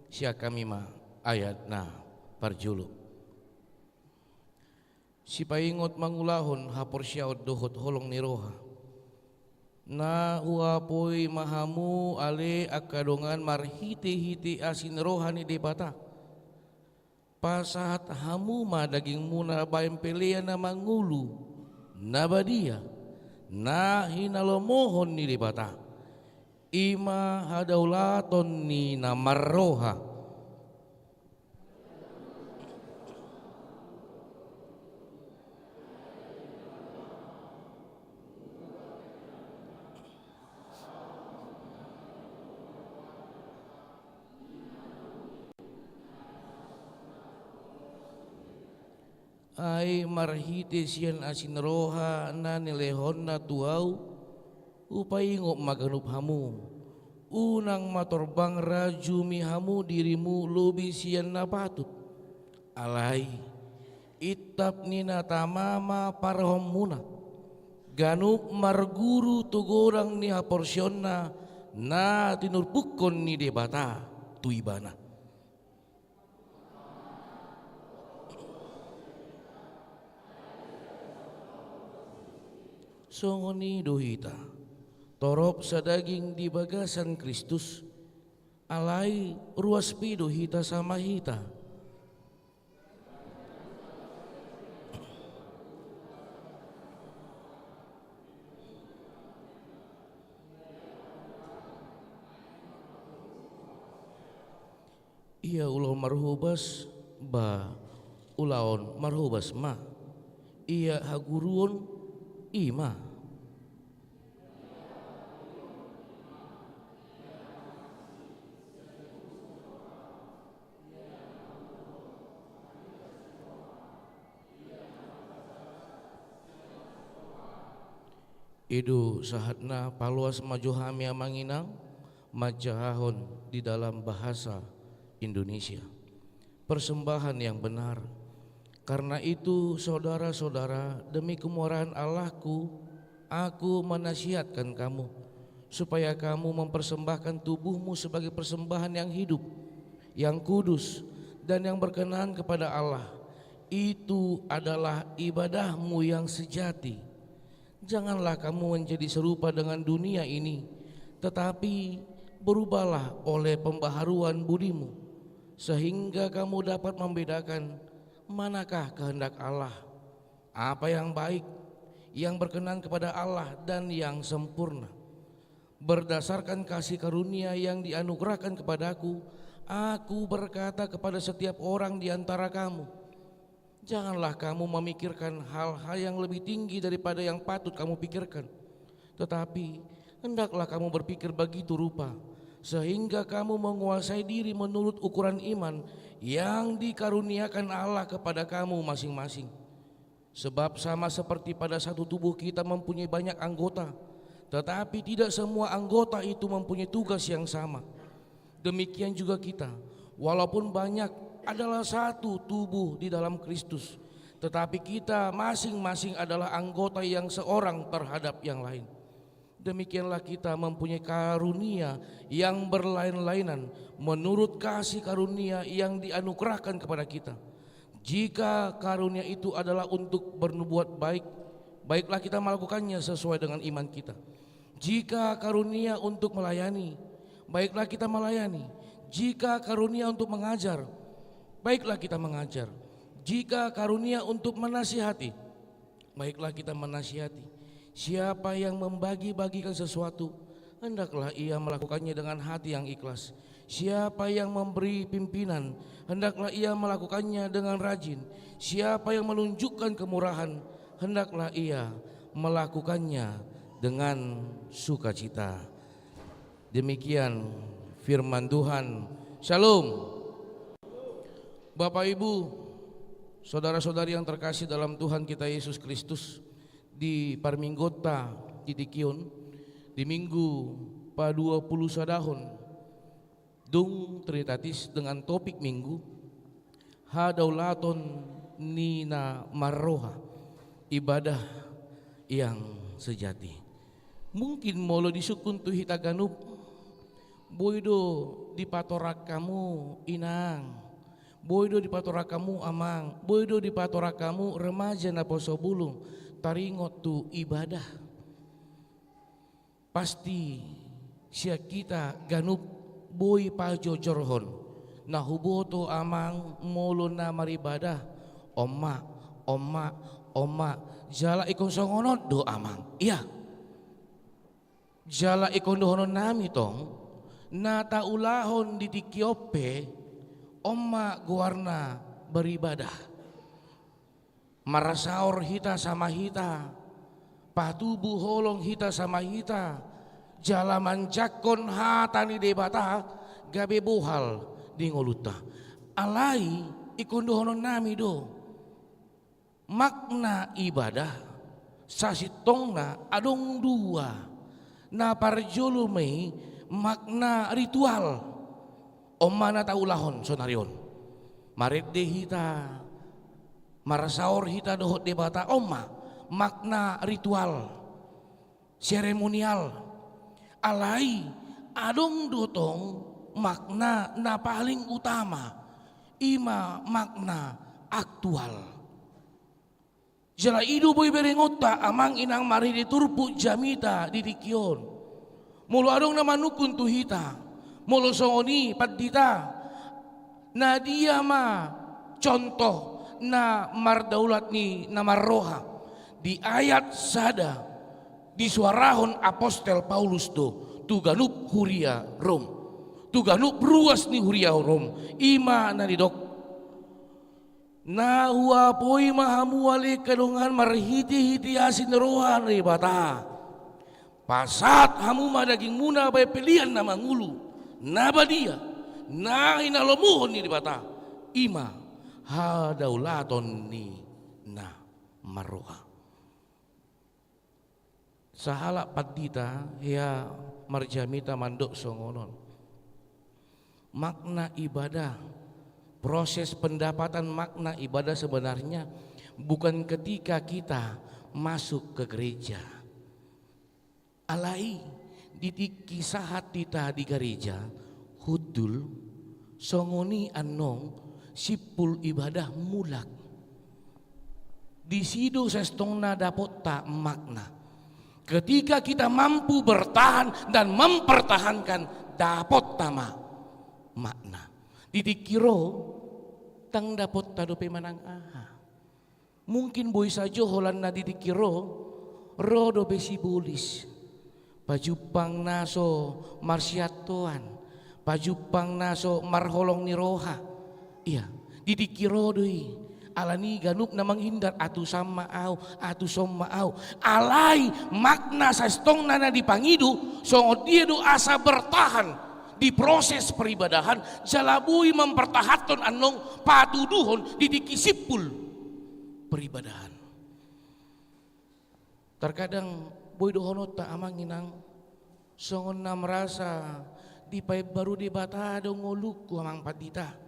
sia kami ma ayat na parjolo si paingot mangulahon hapor syaud dohot holong ni roha na uapoy mahamu ale akadongan marhiti-hiti asin roha ni debata pasahat hamu ma daging muna bayam pelean na mangulu na badia na hinalomohon ni debata ima hadaulaton ni namarroha ay marhiti siyan asin roha na nilehon na tuaw upayingo maganup hamu unang matorbang raju mihamu dirimu lobi siyan na patut alay itap ni na tamama parahom muna ganup marguru tugorang ni haporsyon na tinurpukon ni debata tuibana songoni dohita torop sa daging di bagasan Kristus alay ruas pido hita sama hita iya ulah marhubas ba ulaon marhubas ma iya haguruon ima Idu sahatna paluas majuhami amanginang majahon di dalam bahasa Indonesia persembahan yang benar. Karena itu saudara-saudara, demi kemurahan Allahku aku menasihatkan kamu supaya kamu mempersembahkan tubuhmu sebagai persembahan yang hidup, yang kudus dan yang berkenan kepada Allah. Itu adalah ibadahmu yang sejati. Janganlah kamu menjadi serupa dengan dunia ini, tetapi berubahlah oleh pembaharuan budimu, sehingga kamu dapat membedakan manakah kehendak Allah, apa yang baik, yang berkenan kepada Allah dan yang sempurna. Berdasarkan kasih karunia yang dianugerahkan kepadaku, aku berkata kepada setiap orang di antara kamu, janganlah kamu memikirkan hal-hal yang lebih tinggi daripada yang patut kamu pikirkan, tetapi hendaklah kamu berpikir begitu rupa, sehingga kamu menguasai diri menurut ukuran iman yang dikaruniakan Allah kepada kamu masing-masing. Sebab sama seperti pada satu tubuh kita mempunyai banyak anggota, tetapi tidak semua anggota itu mempunyai tugas yang sama. Demikian juga kita, walaupun banyak, adalah satu tubuh di dalam Kristus, tetapi kita masing-masing adalah anggota yang seorang terhadap yang lain. demikianlah kita mempunyai karunia yang berlain-lainan menurut kasih karunia yang dianugerahkan kepada kita. Jika karunia itu adalah untuk bernubuat baik, baiklah kita melakukannya sesuai dengan iman kita. Jika karunia untuk melayani, baiklah kita melayani. Jika karunia untuk mengajar, baiklah kita mengajar. Jika karunia untuk menasihati, baiklah kita menasihati. Siapa yang membagi-bagikan sesuatu, hendaklah ia melakukannya dengan hati yang ikhlas. Siapa yang memberi pimpinan, hendaklah ia melakukannya dengan rajin. Siapa yang menunjukkan kemurahan, hendaklah ia melakukannya dengan sukacita. Demikian firman Tuhan. Shalom. Bapak Ibu, saudara-saudari yang terkasih dalam Tuhan kita Yesus Kristus, di Parminggota di Dikion di minggu pa-20 sadahon dung Trinitatis dengan topik minggu Hadaulaton Nina Marroha, ibadah yang sejati. Mungkin molo disukun tu hita ganup boydo di patorak kamu inang, boydo di patorak kamu amang, boydo di patorak kamu remaja na poso bulung. Taringot tu ibadah pasti sia kita ganup boy pajojorhon na huboto amang molo na maribadah omma jala ikon songonot do amang iya jala ikon dohonon nami tong na taulahon di dikiope omma guarna beribadah. Marasaor hita sama hita, patubu holong hita sama hita, jalaman jakon hatani debata, gabe bohal di ngoluta. Alai ikundohonon nami do, makna ibadah sasitongna adong dua, na parjolumei makna ritual, omana taulahon sonarion, maret de hita. Marasaor hita dohot debata omma makna ritual seremonial alai adong dotong makna na paling utama ima makna aktual. Jala idu boy berengota amang inang mari diturpu jamita di Dikion mulu adong na manukun tu hita mulu songoni padita na dia ma contoh na mardaulat ni na marroha di ayat sada di suarahon apostel Paulus do tuganup huria Rom tuganup ruas ni huria Rom ima na didok na huapoi mahamuali kadungan marhiti-hiti asin rohan ribata pasat hamu madaging muna bay pilihan na mangulu na badia na inalomuhon ni ribata ima hadaulaton ni na marroha. Sahala padita ya marjamita mandok songonon. Makna ibadah, proses pendapatan makna ibadah sebenarnya bukan ketika kita masuk ke gereja. Alai di kisah hatita di gereja hudul songoni anong sipul ibadah mulak di sido sestongna dapot tak makna ketika kita mampu bertahan dan mempertahankan dapot tama makna didikiro tang dapot tadope manang aha mungkin boy sajo holan na didikiro rodo besibulis pajupang naso marsiatoan pajupang naso marholong ni roha. Iya, didikiro doi alani ganup na manghindar atu sama au atu somma au alai makna sastong nana dipangidu songot dia do asa bertahan di proses peribadahan jalabui mempertahankan anong patuduhon didikisipul peribadahan. Terkadang boy dohonot ta amanginang songon na merasa di pai baru di batado ngoluku amang padita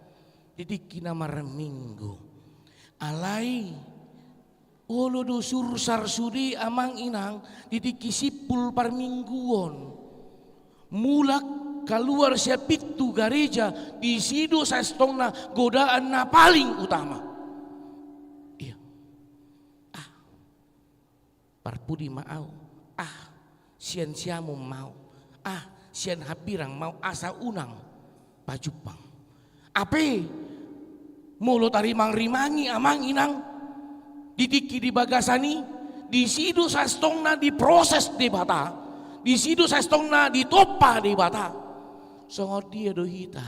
didiki na maraminggo alai Olo do sursar sudi amang inang ditiki sipul parmingguon. Mulak keluar siapitu gereja di sido sastongna godaan na paling utama. Iya. Parpudi mau. Sian siamu mau. Sian habirang mau asa unang pajupang. Ape mulo tarimang-rimangi amang inang ditiki di bagasani di sido sastongna di proses di bata di sido sastongna di topa di bata songo dia dohita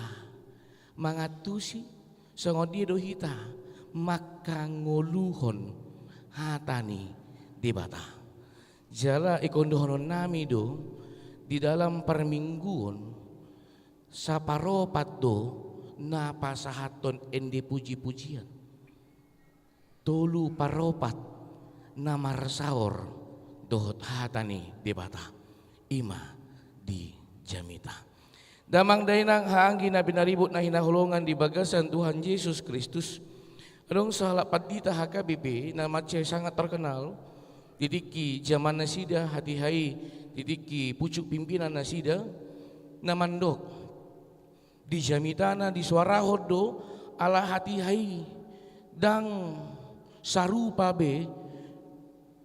mangatusi songo dia dohita maka ngoluhon hatani di bata jala ikondohonon nami do di dalam permingguan saparopat do na pasahaton endi puji-pujian tolu paropat namar saor dohot hatani debata ima di jamita damang dainang haanggi na binaribut na hinahulungan di bagasan Tuhan Yesus Kristus adong sahala padita HKBP na macay sangat terkenal didiki zaman nasida hati-hai didiki pucuk pimpinan nasida na mandok di jamitana di suarahod do ala hati-hai dang sarupa be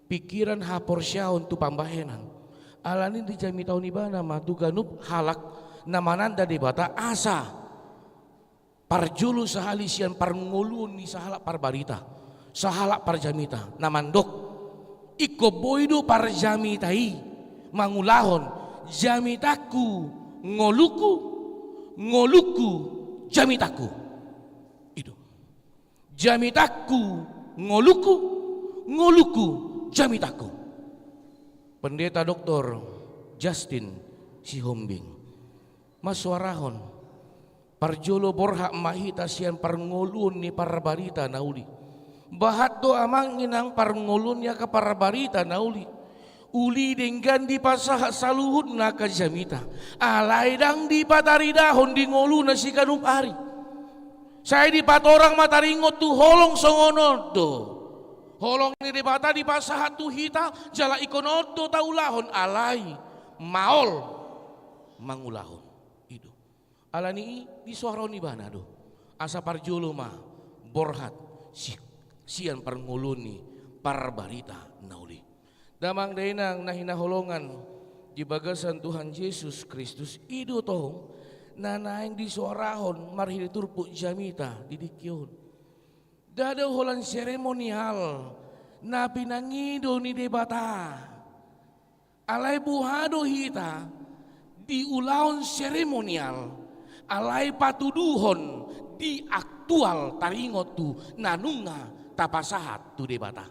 pikiran haporsyaon tu pambahenan alani di jami tahun ibana matu ganup halak namananda di bata asa parjulu sahalisian parngulun ni sahalak parbarita sahalak parjamita namandok iko boido parjamitai mangulahon jamitaku ngoluku jamitaku itu jamitaku ngoluku jamitaku. Pendeta Dr. Justin Sihombing masuarahon parjolo borhak mahita sian parngolun ni parbarita nauli bahat do amang inang parngolun ya ke parbarita nauli uli denggan di pasah saluhut na ka jamita alai dang di pataridahon di ngolu na si kanum ari saya di patorang mataringot tu holong songonodo holong ni debata di pasahat tu hita jala ikonodo taulahon alai maol mangulahon itu alani di suara ni bana do asa parjolo mah borhat sian parnguluni parbarita nauli damang dainang nahinaholongan di bagasan Tuhan Yesus Kristus itu toh nanaing di suarahon marhili turpu jamita didikyon dada holan seremonial na pinangido ni debata alay buhado hita di ulaon seremonial alay patuduhon di aktual taringot tu nanunga tapasahat tu debata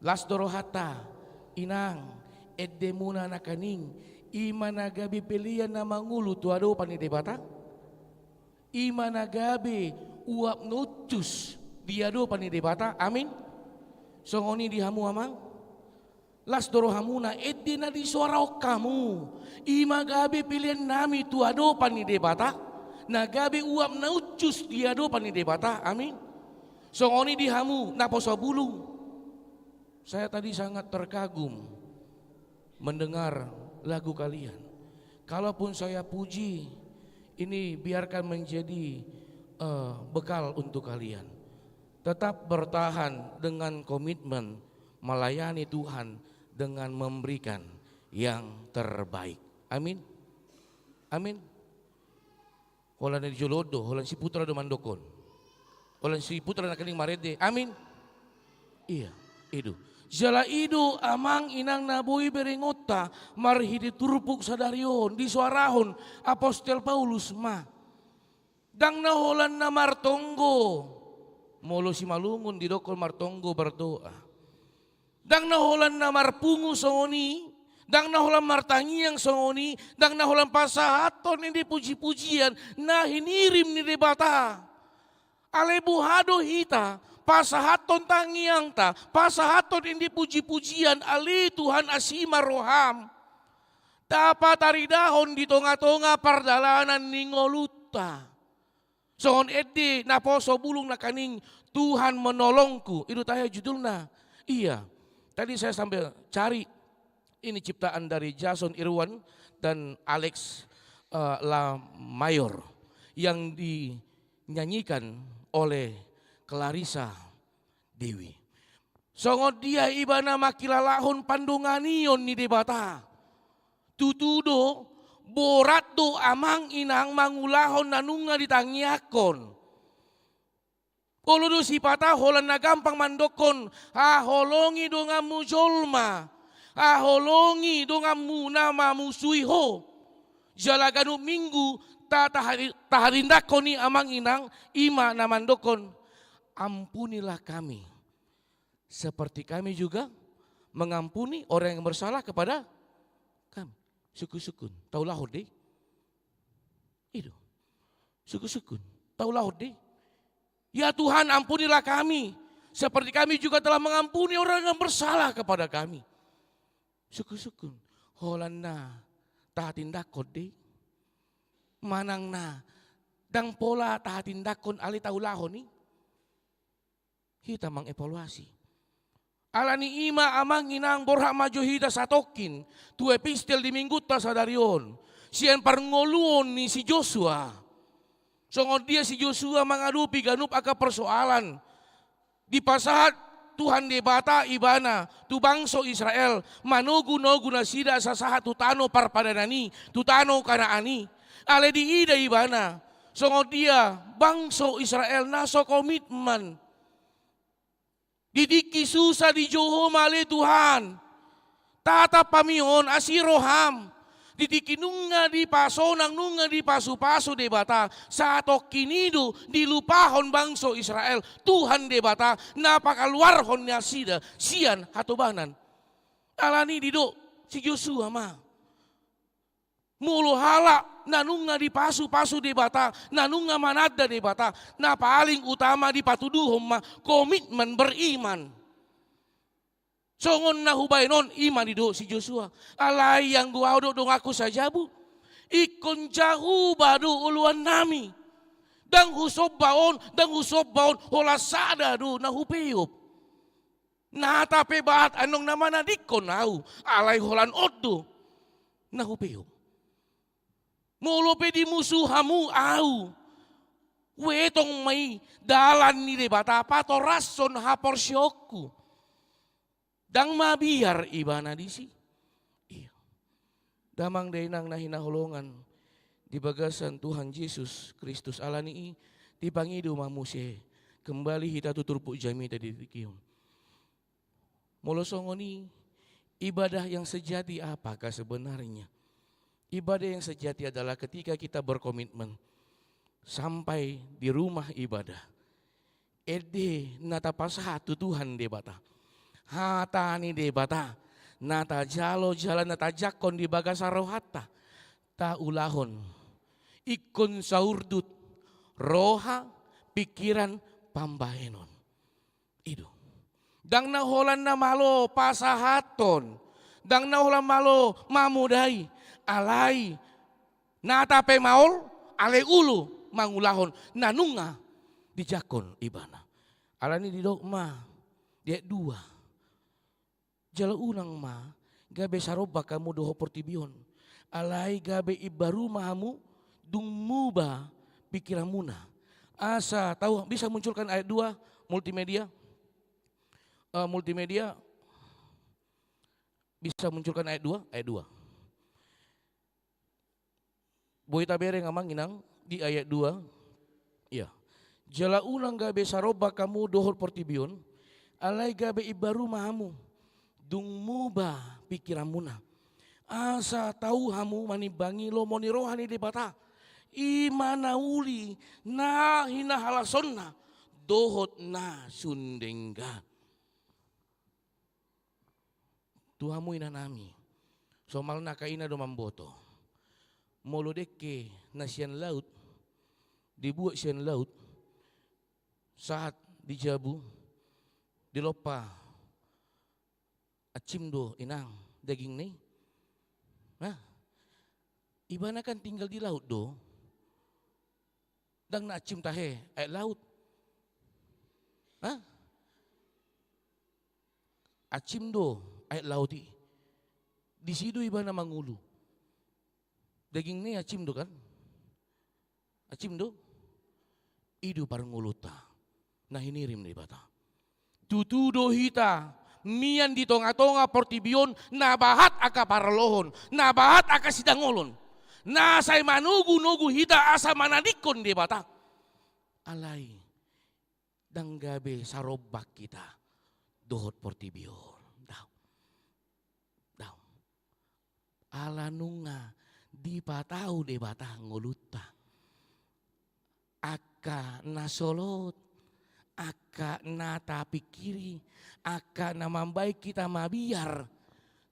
las dorohata inang edemuna nakaning ima nagabi pilihan na mangulu tuado panidebata ima nagabi uap nutus diado panidebata amin songoni dihamu amang las doro hamuna edina di suara kamu ima gabi pilihan nami tuado panidebata nagabi uap nutus diado panidebata amin songoni dihamu naposo bulung saya tadi sangat terkagum mendengar lagu kalian. Kalaupun saya puji, ini biarkan menjadi bekal untuk kalian. Tetap bertahan dengan komitmen melayani Tuhan dengan memberikan yang terbaik. Amin. Amin. Holan di Jolodo, holan si putra do mandokon. Holan si putra nakaning marede. Amin. Iya, itu. Jala idu amang inang naboi berengota marhidi turpuk sadarion di suarahon Apostel Paulus ma dang naholan na martonggo molo si malungun di dokol martonggo berdoa dang naholan na marpungu songoni dang naholan martangiang songoni dang naholan pasahaton ini puji-pujian nah hinirim ni debata alebuhado hita pasahaton tangiang ta, pasahaton indi puji-pujian ali Tuhan asima roham. Dapat taridahon di tonga-tonga pardalanan ningoluta. Sohon eddi naposo bulung nakaning Tuhan menolongku. Itu tanya judulnya. Iya. Tadi saya sambil cari ini ciptaan dari Jason Irwan dan Alex La Mayor yang dinyanyikan oleh Clarissa Dewi. Songot dia ibana makilalahon pandunganion ni debata. Tutudo borat do amang inang mangulahon nanunga ditangiakon. Kalau do si patah holan na gampang mandokon, holongi do ngamu jolma, holongi do ngamu nama musuiho. Jalaganu minggu taharindakon ni amang inang ima na mandokon. Ampunilah kami, seperti kami juga mengampuni orang yang bersalah kepada kami. Suku-sukun, taulah hode. Itu, suku-sukun, taulah hode. Ya Tuhan, ampunilah kami, seperti kami juga telah mengampuni orang yang bersalah kepada kami. Suku-sukun, holana tahatindakon de, manang na, dang pola tahatindakon ali taulahon ni. Kita mengevaluasi. Alani ima amang inang borhak maju hida satokin, tu epistel di minggu ta sadarion. Sian parngoluon ni si Joshua. Songon dia si Joshua mengadupi ganup aka persoalan. Di pasahat Tuhan debata ibana tu bangso Israel manogu-nogu nasida sasahat tutano parpadanani tutano kanaani. Ale di ida ibana. Songon dia bangso Israel naso komitmen. Didiki susah di Joho male Tuhan. Tata pamion asiroham. Didiki nunga di pasonang nunga di pasu-pasu debata. Sato kinido dilupahon bangso Israel. Tuhan debata napakaluarhon nasida sian hatobanan. Alani dido si Joshua mah. Mulu hala nanunga di pasu-pasu debata. Nanunga manada debata. Na paling utama di patuduhom mah komitmen beriman. Songon na hubainon iman dido si Joshua. Alai yang gua do dong aku saja bu. Ikon jauh badu uluan nami. Dang husob baon hola sada do na hupeyop. Na tape bahat anong nama na dikon au. Alai holan odo na hupeyop. Mulupe di musuhamu au. Wetong may dalan ni debata pato rason hapor syokku. Dang mabiar ibana disi. Iya. Damang dainang nahinahulungan di bagasan Tuhan Yesus Kristus alani di pangidu mamuse kembali kita tuturpuk jami tadi dikium. Molosongoni ibadah yang sejati apakah sebenarnya? Ibadah yang sejati adalah ketika kita berkomitmen sampai di rumah ibadah. Ede nata pasahatu Tuhan debata. Hata ni debata. Nata jalo jalan nata jakon di bagasa rohata. Ta ulahon. Ikon saurdut. Roha pikiran pambahenon. Itu. Dang naholan na malo pasahaton. Dang naholan malo mamudai. Alai. Nata pemaol. Ale ulu mangulahon. Nanunga. Dijakon ibana. Alani di dogma. Dia dua. Jala unang ma, gabe saroba kamu doho portibion. Alai gabe ibaru mahamu, dung muba pikiramuna. Asa tahu bisa munculkan ayat 2 multimedia. Multimedia bisa munculkan ayat 2, ayat 2. Boy tabere ngamang inang di ayat 2. Ya. Jala unang gabe saroba kamu doho portibion. Alai gabe ibaru mahamu. Dung muba pikiramuna. Asa tahu hamu manibangi lo moni rohani debata. Imana uli na hina halasonna dohot na sundengga. Tuhamu ina nami. Somal na kaina do mamboto. Molodeke na sian laut. Dibuat sian laut. Saat dijabu. Dilopa. Acim do inang daging nih. Nah, ibana kan tinggal di laut do. Dang na acim tahe laut. Hah? Acimdo ayat lauti. Di situ ibana mangulu. Daging ni acimdo kan? Acimdo. Idu parnguluta. Nah hinirim di bata. Tutudo hita. Mian di tonga-tonga portibion. Nabahat aka paralohon. Nabahat aka sidangolon. Nasay manugu-nugu hita asa manadikon di bata. Alay. Danggabe sarobak kita. Dohot portibion. Daw. Alanunga. Di patau de bata nguluta. Aka nasolot. Aka nata pikiri. Aka namambai kita mabiar.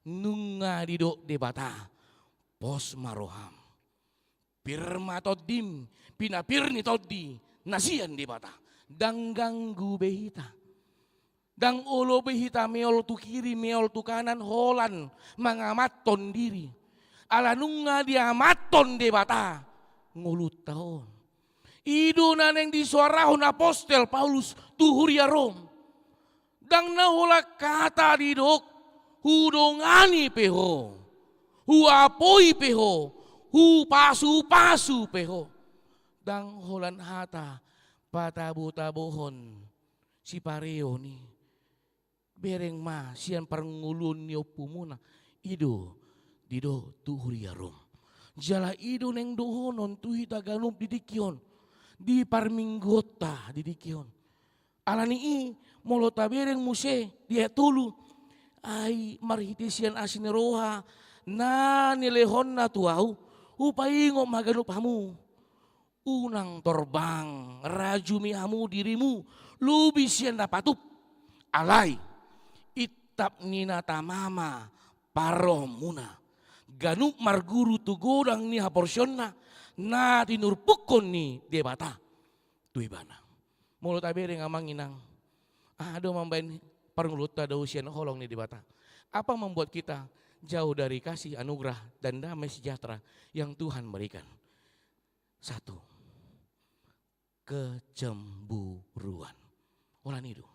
Nunga didok de bata. Pos maroham. Pirma todim. Pinapirni todi. Nasian de bata. Dangganggu behita. Dang ulo behita meol tu kiri meol tu kanan holan. Mangamaton diri. Alanunga dia maton de bata. Ngulut tahun. Idu naneng di suarahon apostel Paulus tuhuria Rom. Dang nahula kata didok. Hudongani peho. Huapoi peho. Hu pasu peho. Dang holan hata. Patabu-tabuhon. Si pareo ni. Bereng ma sian parngulun niyo pumuna. Idu. Dido tuhuria Rom. Jala idu neng dohonon tuhita ganup didikion. Di parminggota didikion. Alani i molota bereng muse dia tulu. Ai marhitisian asineroha na nilehon na tuau. Upaingo maganup hamu. Unang torbang rajumi hamu dirimu. Lubisian dapatup. Alay. Itap nina tamama paromuna. Ganup marguru tu godang ni haporsyonna. Na tinurpukon ni debata. Tuibana. Mulut abere ngamang inang. Aduh mambain parnguluta dausian holong ni debata. Apa membuat kita jauh dari kasih anugerah dan damai sejahtera yang Tuhan berikan? Satu. Kecemburuan. Ulan itu.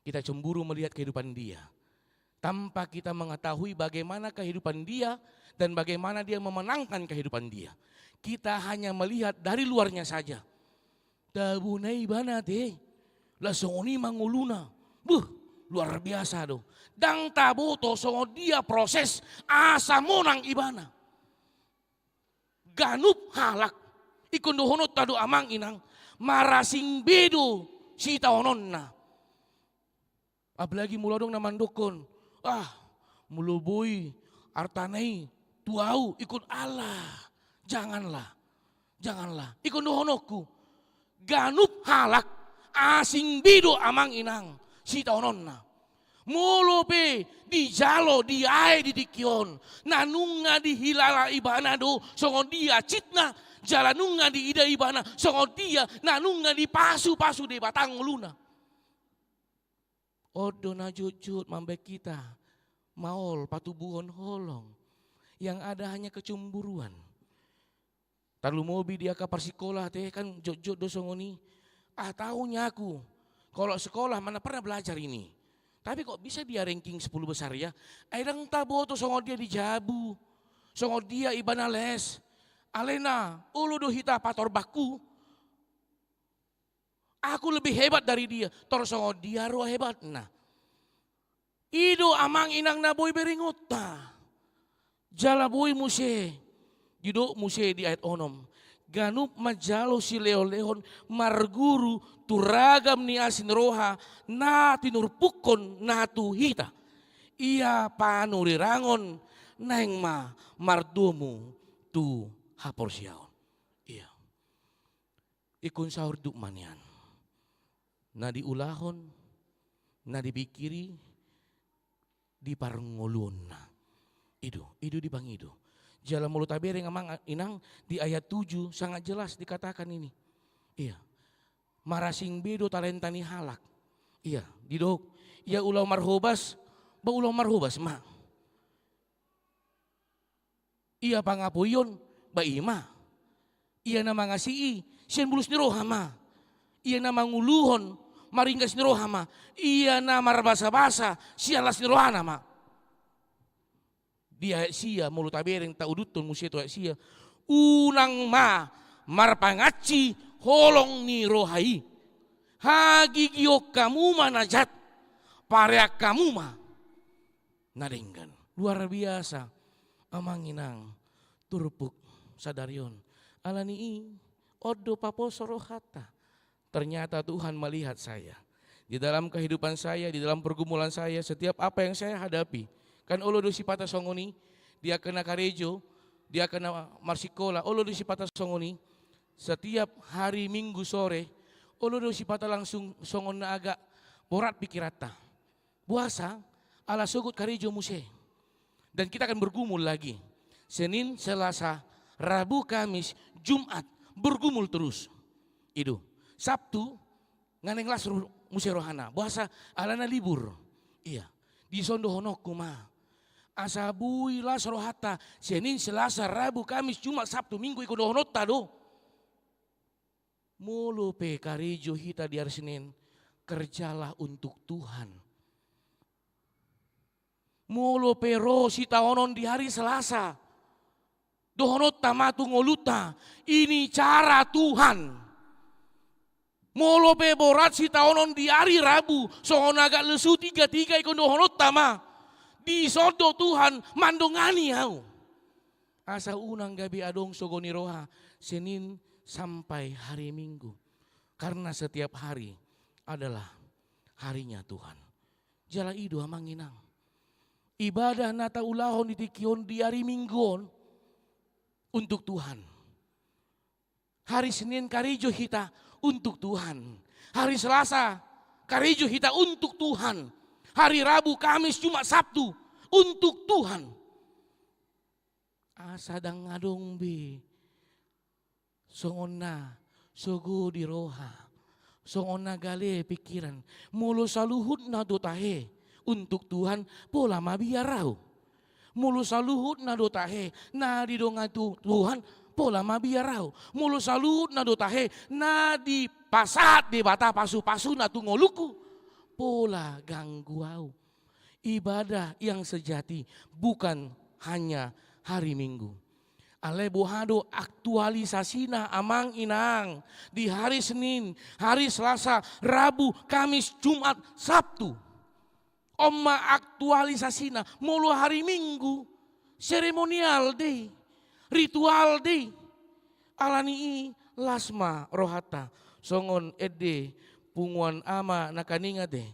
Kita cemburu melihat kehidupan dia. Tanpa kita mengetahui bagaimana kehidupan dia dan bagaimana dia memenangkan kehidupan dia. Kita hanya melihat dari luarnya saja. Tabunai banate. Lasoni manguluna. Luar biasa do. Dang taboto songo dia proses asa monang ibana. Ganup halak. Ikon dohonot tado amang inang. Marasing bedo si taononna. Apalagi mulodong naman dukon. Muluboy artanai tuau ikut Allah. Janganlah. Ikut dohonoku. Ganup halak. Asing bido amang inang. Si taononna. Mulupe di jalo di ae di dikion. Nanunga di hilala ibana do. Songon dia citna. Jalanunga di ida ibana. Songon dia. Nanunga di pasu-pasu di batang luna. Odo na jujut mambe kita. Maol patubuhon holong. Yang ada hanya kecemburuan. Talu mobi dia ke persikolah teh kan jujut dosongoni. Tahunya aku. Kalau sekolah mana pernah belajar ini. Tapi kok bisa dia ranking 10 besar ya. Airang tabo to songo dia dijabu. Songo dia ibana les. Alena ulu do hita pator baku. Aku lebih hebat dari dia. Tor songo dia roh hebat. Nah. Ido amang inang naboy beringota. Jala boy muse. Judok muse di ayat onom. Ganup majalo si leo-leon marguru turagam ni asin roha na tinurpukon na tuhita. Ia panurirangon naeng ma mardumu tu haporsyaon. Iya. Ikun sahur duk manian. Na diulahon, na dipikiri, di parngolon na. Ido di bangido. Jalan mulut tabere ngamang inang di ayat 7 sangat jelas dikatakan ini. Iya. Marasing bedo talentani halak. Iya, didok. Ia ulau marhobas, ba ulau marhobas ma. Ia pangapuyon, ba ima. Ia nama ngasihi, sian bulus ni roha ma. Ia nama nguluhon, maringgas ni roha ma. Iya na marbasa-basa, sialas ni rohana ma. Dia sia mulut abereng ta udutun musia tu sia. Unang ma marpangaci holong ni rohai. Hagigio kamu manajat pareak kamu ma. Nadenggan. Luar biasa. Amanginang turpuk sadarion. Alani odo paposo rohata. Ternyata Tuhan melihat saya. Di dalam kehidupan saya, di dalam pergumulan saya, setiap apa yang saya hadapi. Kan olo dosi pata songoni, dia kena karejo, dia kena marsikola, olo dosi pata songoni. Setiap hari Minggu sore, olo dosi pata langsung songon na agak borat pikirata. Puasa, ala sugut karejo muse. Dan kita akan bergumul lagi. Senin, Selasa, Rabu, Kamis, Jumat, bergumul terus. Itu. Sabtu, nganeng las muse rohana. Puasa, alana libur. Iya. Di sondo honokku mah. Asabui las rohata. Senin, Selasa, Rabu, Kamis, Jumat, Sabtu, Minggu ikut honota do. Mulu pe karejo hita di hari Senin. Kerjalah untuk Tuhan. Mulu pe ro sita onon di hari Selasa. Dohonot tamatu ngoluta. Ini cara Tuhan. Molo pe borat si taonon di hari Rabu. Sohon agak lesu tiga-tiga ikon dohonot tama. Di sodo Tuhan mandongani hau. Asa unang gabi adong sogoni roha. Senin sampai hari Minggu. Karena setiap hari adalah harinya Tuhan. Jala idu amanginang. Ibadah nata ulahon ditikion di hari Mingguon. Untuk Tuhan. Hari Senin karijo hita untuk Tuhan. Hari Selasa karijo hita untuk Tuhan. Hari Rabu, Kamis, Jumat, Sabtu untuk Tuhan. Asadang ngadong be. Songona sogo di roha. Songona gale pikiran. Mulu saluhut na dotahe untuk Tuhan pola mabiarau. Mulu saluhut na dotahe na didonga Tuhan pola mabiarau. Mulu saluhut na dotahe na di pasat di bata pasu-pasu na tungoluku pola gangguau. Ibadah yang sejati bukan hanya hari Minggu. Ale bohado aktualisasina amang inang di hari Senin, hari Selasa, Rabu, Kamis, Jumat, Sabtu. Oma aktualisasina mulu hari Minggu, seremonial day, ritual day. Alani lasma rohata, songon ede punguan ama nakaninga de,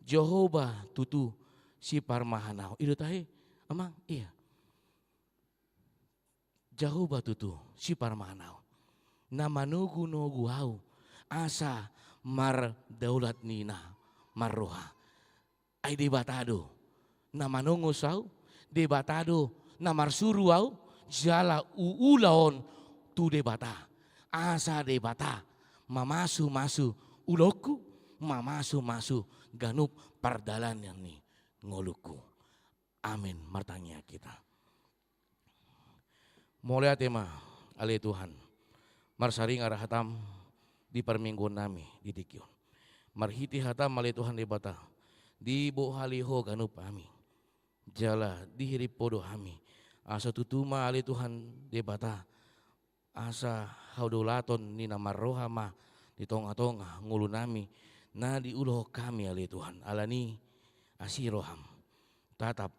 Jehovah tutu si parmahanau. Itu tahe, amang iya. Jehovah tutu si parmahanau. Nama nugu hau asa mar daulat nina marroha. Ay debatado na manongosau, debatado na marsuruau, jala uulaon tu debata. Asa debata, mamasu-masu uloku, mamasu-masu ganup pardalan yang ni ngoluku. Amin, martanya kita. Mulai tema ale Tuhan, marsaring arah hatam di permingguan nami di dikion. Marhiti hatam ale Tuhan debata. Di bohaliho ganup kami. Jala dihirip podo kami. Asa tutuma ali Tuhan debata. Asa haudolaton ni namarroha ma. Di tonga-tonga ngulu nami. Na di uloh kami ali Tuhan. Alani asiroham. Tatap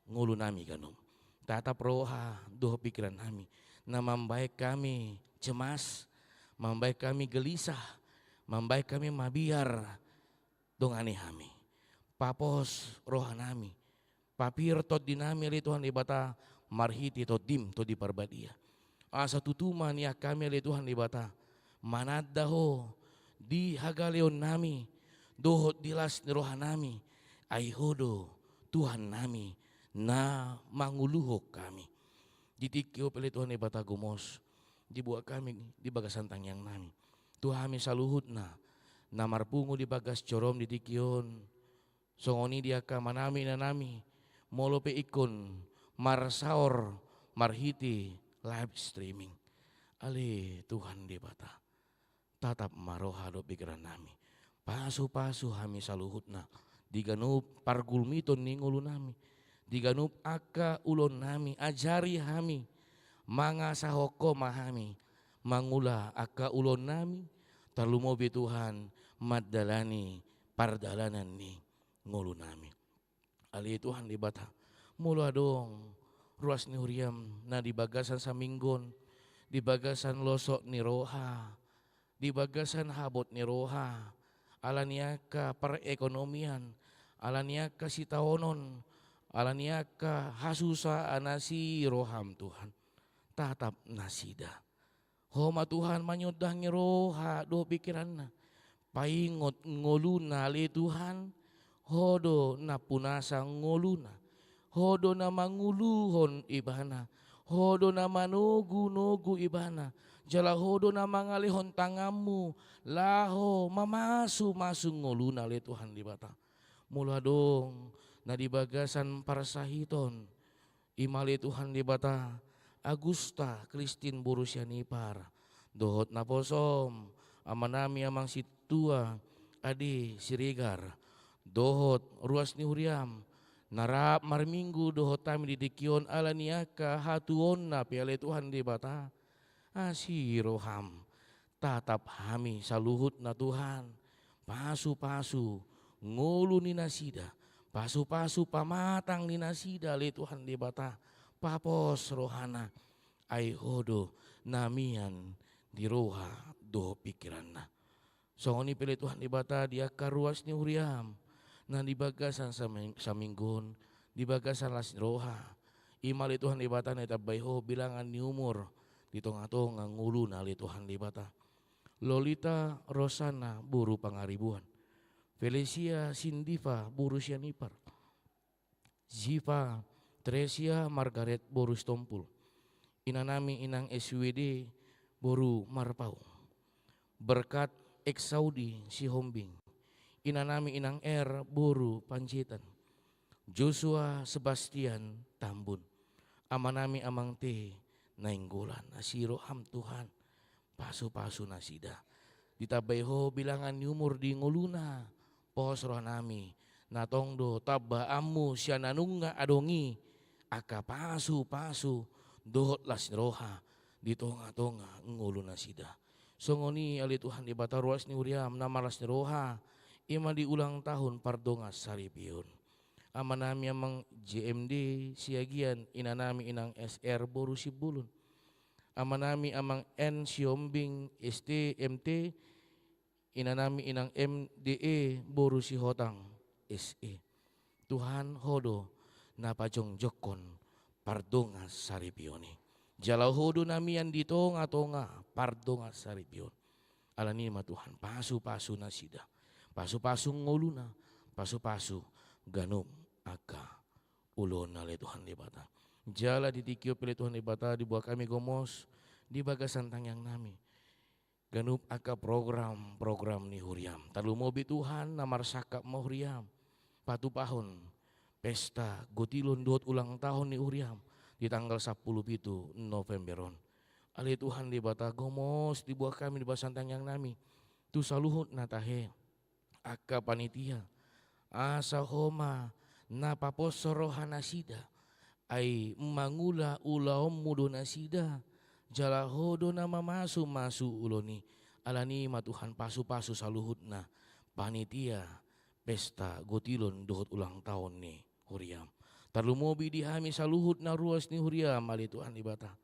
ngulu nami ganup. Tatap roha doh pikiran kami. Na membaik kami cemas. Membaik kami gelisah. Membaik kami mabiar. Dongani kami. Papos rohanami, papir tot dinami ali Tuhan ibata marhiti tot dim tot di parbadia. Asa tutuman ya kami ali Tuhan ibata manadaho di hagaleon nami dohot dilas ni rohanami aihodo Tuhan nami na manguluhok kami. Ditikyo pali Tuhan ibata gumos dibuat kami di bagasantang yang nami. Tuhan kami saluhut na marpungo di bagas corom ditikyon. Songoni dia ka manami na nami molope ikon marsaor marhiti live streaming. Ale Tuhan debata tatap maroha do pikiran nami. pasu-pasu hami saluhutna diganup pargulmiton ning ulun nami, diganup aka ulon nami, ajari hami manga sahoko mahami, mangula aka ulon nami, talumobi Tuhan maddalani pardalanan ni ngulu nami. Ali Tuhan di bata, mula dong ruas ni huriam na di bagasan sa minggon, di bagasan losok ni roha, di bagasan habot ni roha, alaniaka perekonomian, alaniaka sitaonon, alaniaka hasusa anasi roham Tuhan, tatap nasida. Homa Tuhan manyodang roha do pikiran na, paingot ngoluna li Tuhan, hodo na punasa ngoluna, hodo na manguluhon ibana, hodo na manugu-nugu ibana, jala hodo na mangalihon tangamu, laho mamasu-masu ngoluna li Tuhan di bata. Mula dong na di bagasan parasahiton, imali Tuhan di bata, Agusta Kristin Borusyanipar, dohot na posom, amanami amang situa, adi Siregar, dohot ruas ni huriam, narap marminggu dohot kami didikion alaniaka hatuon na piala Tuhan di bata, asiroham, tatap hami saluhut na Tuhan, pasu-pasu, ngulu ni nasida, pasu-pasu pamatang ni nasida li Tuhan di bata, papos rohana ay hodo namian di roha do pikiran na. So ni pilih Tuhan di bata dia karuas ni huriam na di bagasan sa minggon, di bagasan las roha. Imali Tuhan di bata na itabay bilangan ni umur di tong-tong ang ngulu na li Tuhan di bata. Lolita Rosana buru pangaribuan, Felicia Sindiva Borusyanipar, Ziva Tresia Margaret Borus Tompul, inanami inang SWD Boru Marpau, Berkat ex Saudi si Hombing, inanami inang R Boru Pancitan, Joshua Sebastian Tambun, amanami amang te nainggolan, asiro ham Tuhan, pasu-pasu nasida, ditabayho bilangan ni umur di nguluna, posro nami, natongdo taba amu siya nanunga adongi, aka pasu-pasu dohot las roha di tonga-tonga ngulu nasida. Songoni ali Tuhan di bata ruas ni uriam namalas ni roha ima di ulang tahun pardongas saripion. Amanami amang JMD siagian inanami inang SR Boru Sibulun. Amanami amang N Siombing ST MT inanami inang MDE Boru Sihotang SE. Tuhan hodo na pajong jokon pardongas saripioni. Jala hodo namian di tonga-tonga pardongas saripion. Alani ma Tuhan pasu-pasu nasida, pasu-pasu ngoluna, pasu-pasu ganum aka ulon na le Tuhan di bata. Jala ditikyo pili Tuhan di bata dibuat kami gomos di bagasan tangyang nami. Ganup aka program ni huriam. Talumobi Tuhan namarsakap mo huriam. Patupahon pesta gotilon dot ulang tahun ni huriam di tanggal 10 Novemberon. Ali Tuhan di bata gomos dibuat kami di basan tangyang nami. Tu saluhut na tahe aka panitia asa homa na paposorohan nasida ay mangula ulaom mudo nasida jala hodo na mamasu uloni alani matuhan pasu-pasu saluhut na panitia pesta gotilon dohot ulang tahun ni huriam. Talumobi di hami saluhut na ruas ni huriam ali Tuhan di bata.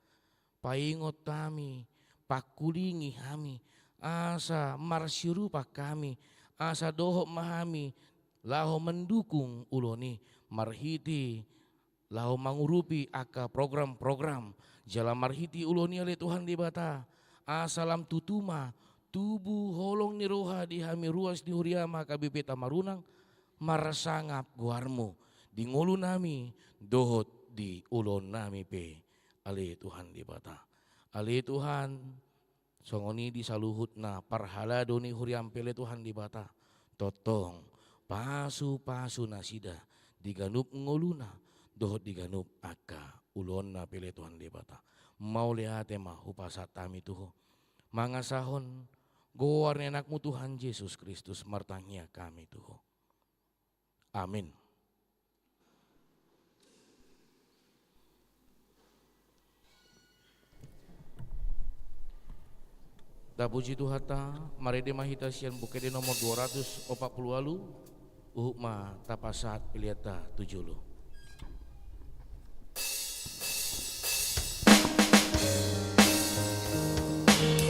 Paingot kami, pakulingi kami, asa marsirupa kami, asa dohok mahami, laho mendukung uloni marhiti, laho mangurupi aka program-program, jala marhiti uloni ali Tuhan di bata, asalam tutuma, tubuh holong ni roha di hami ruas di huriama kabipita marunang, marasangap guarmu, di ngulu nami, dohot di ulon nami pe, ali Tuhan di bata. Ali Tuhan, songoni di saluhut na parhalado ni huriam pele Tuhan di bata, totong, pasu-pasu nasida, diganup nguluna, dohot diganup aka ulon na pele Tuhan di bata. Mau lihat mah upasat tami tuho, mangasahon Gowarni anakmu Tuhan Yesus Kristus martangnya kami Tuhan. Amin. Da puji Tuhan ta, mari de mahita sian bukede nomor 240 alu, uhma tapasat piliata 70. Thank you.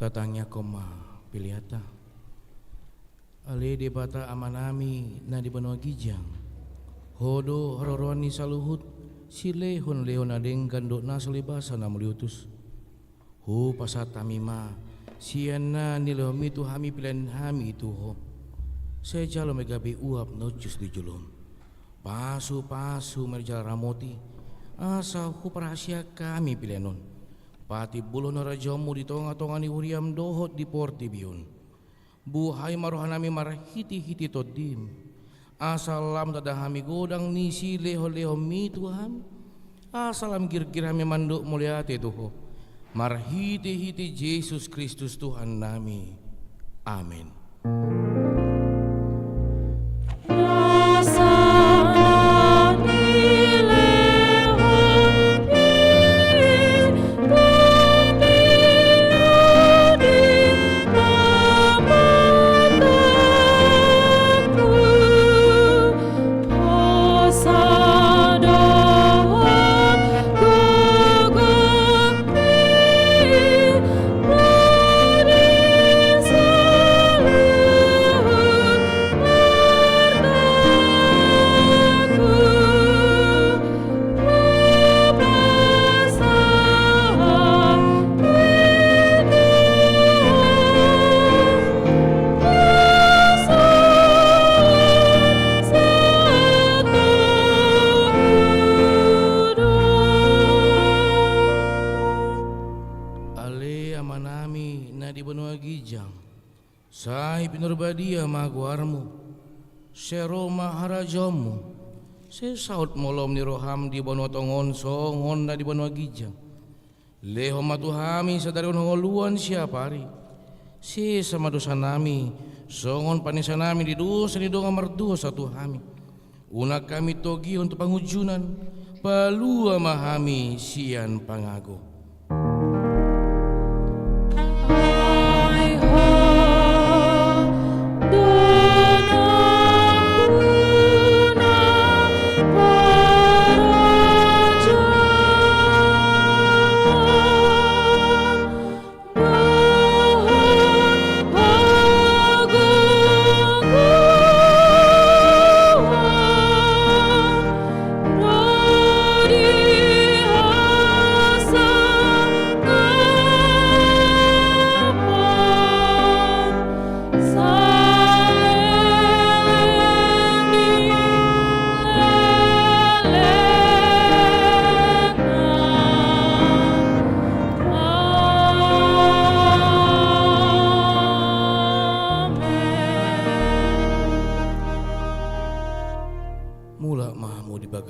tatangnya koma piliata ale debata amanami na di benua gijang hodo hororoni saluhut silehon leon adeng gandok na selibasa na meliutus hu pasatamima siana nilomi tu hami pilihan hami itu ho sejalo megabe uap nojus di julum pasu merjala ramoti asa hu rahasia kami pilihanon pati bulon rajamu di tonga-tongani huriam dohot di porti biun buhai marohanami marahiti-hiti todim asalam dadahami godang nisi leho-leho mi Tuhan asalam gir-gir hami manduk muliate tuho marhiti-hiti Yesus Kristus Tuhan nami amin. Sai pinurbadia maguarmu Sero maharajamu Se saut molom ni roham di bonua tongon songon na di bonua gijang Leho matuhami sadarion hongoluan siapari Se sama dosa nami songon panisa nami di dosa ni donga merdua satu hami Una kami togi untuk pangujunan palua mahami sian pangago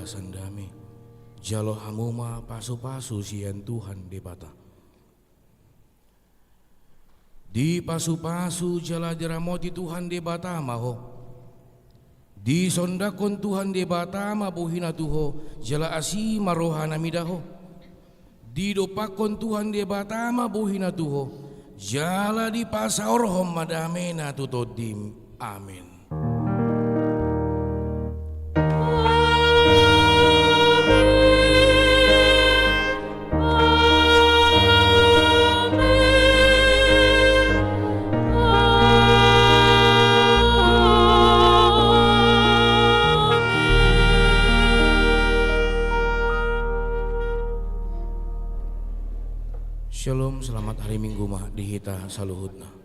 Sandami jalo hamuma pasu-pasu sian Tuhan debata di pasu-pasu jala diramoti Tuhan debata maho di sondakon Tuhan debata ma buhina tuho jala asi marohana midaho di dopakon Tuhan debata ma buhina tuho jala di pasaorhom madamena tutodim amin. Shalom, selamat hari Minggu mah dihita saluhutna.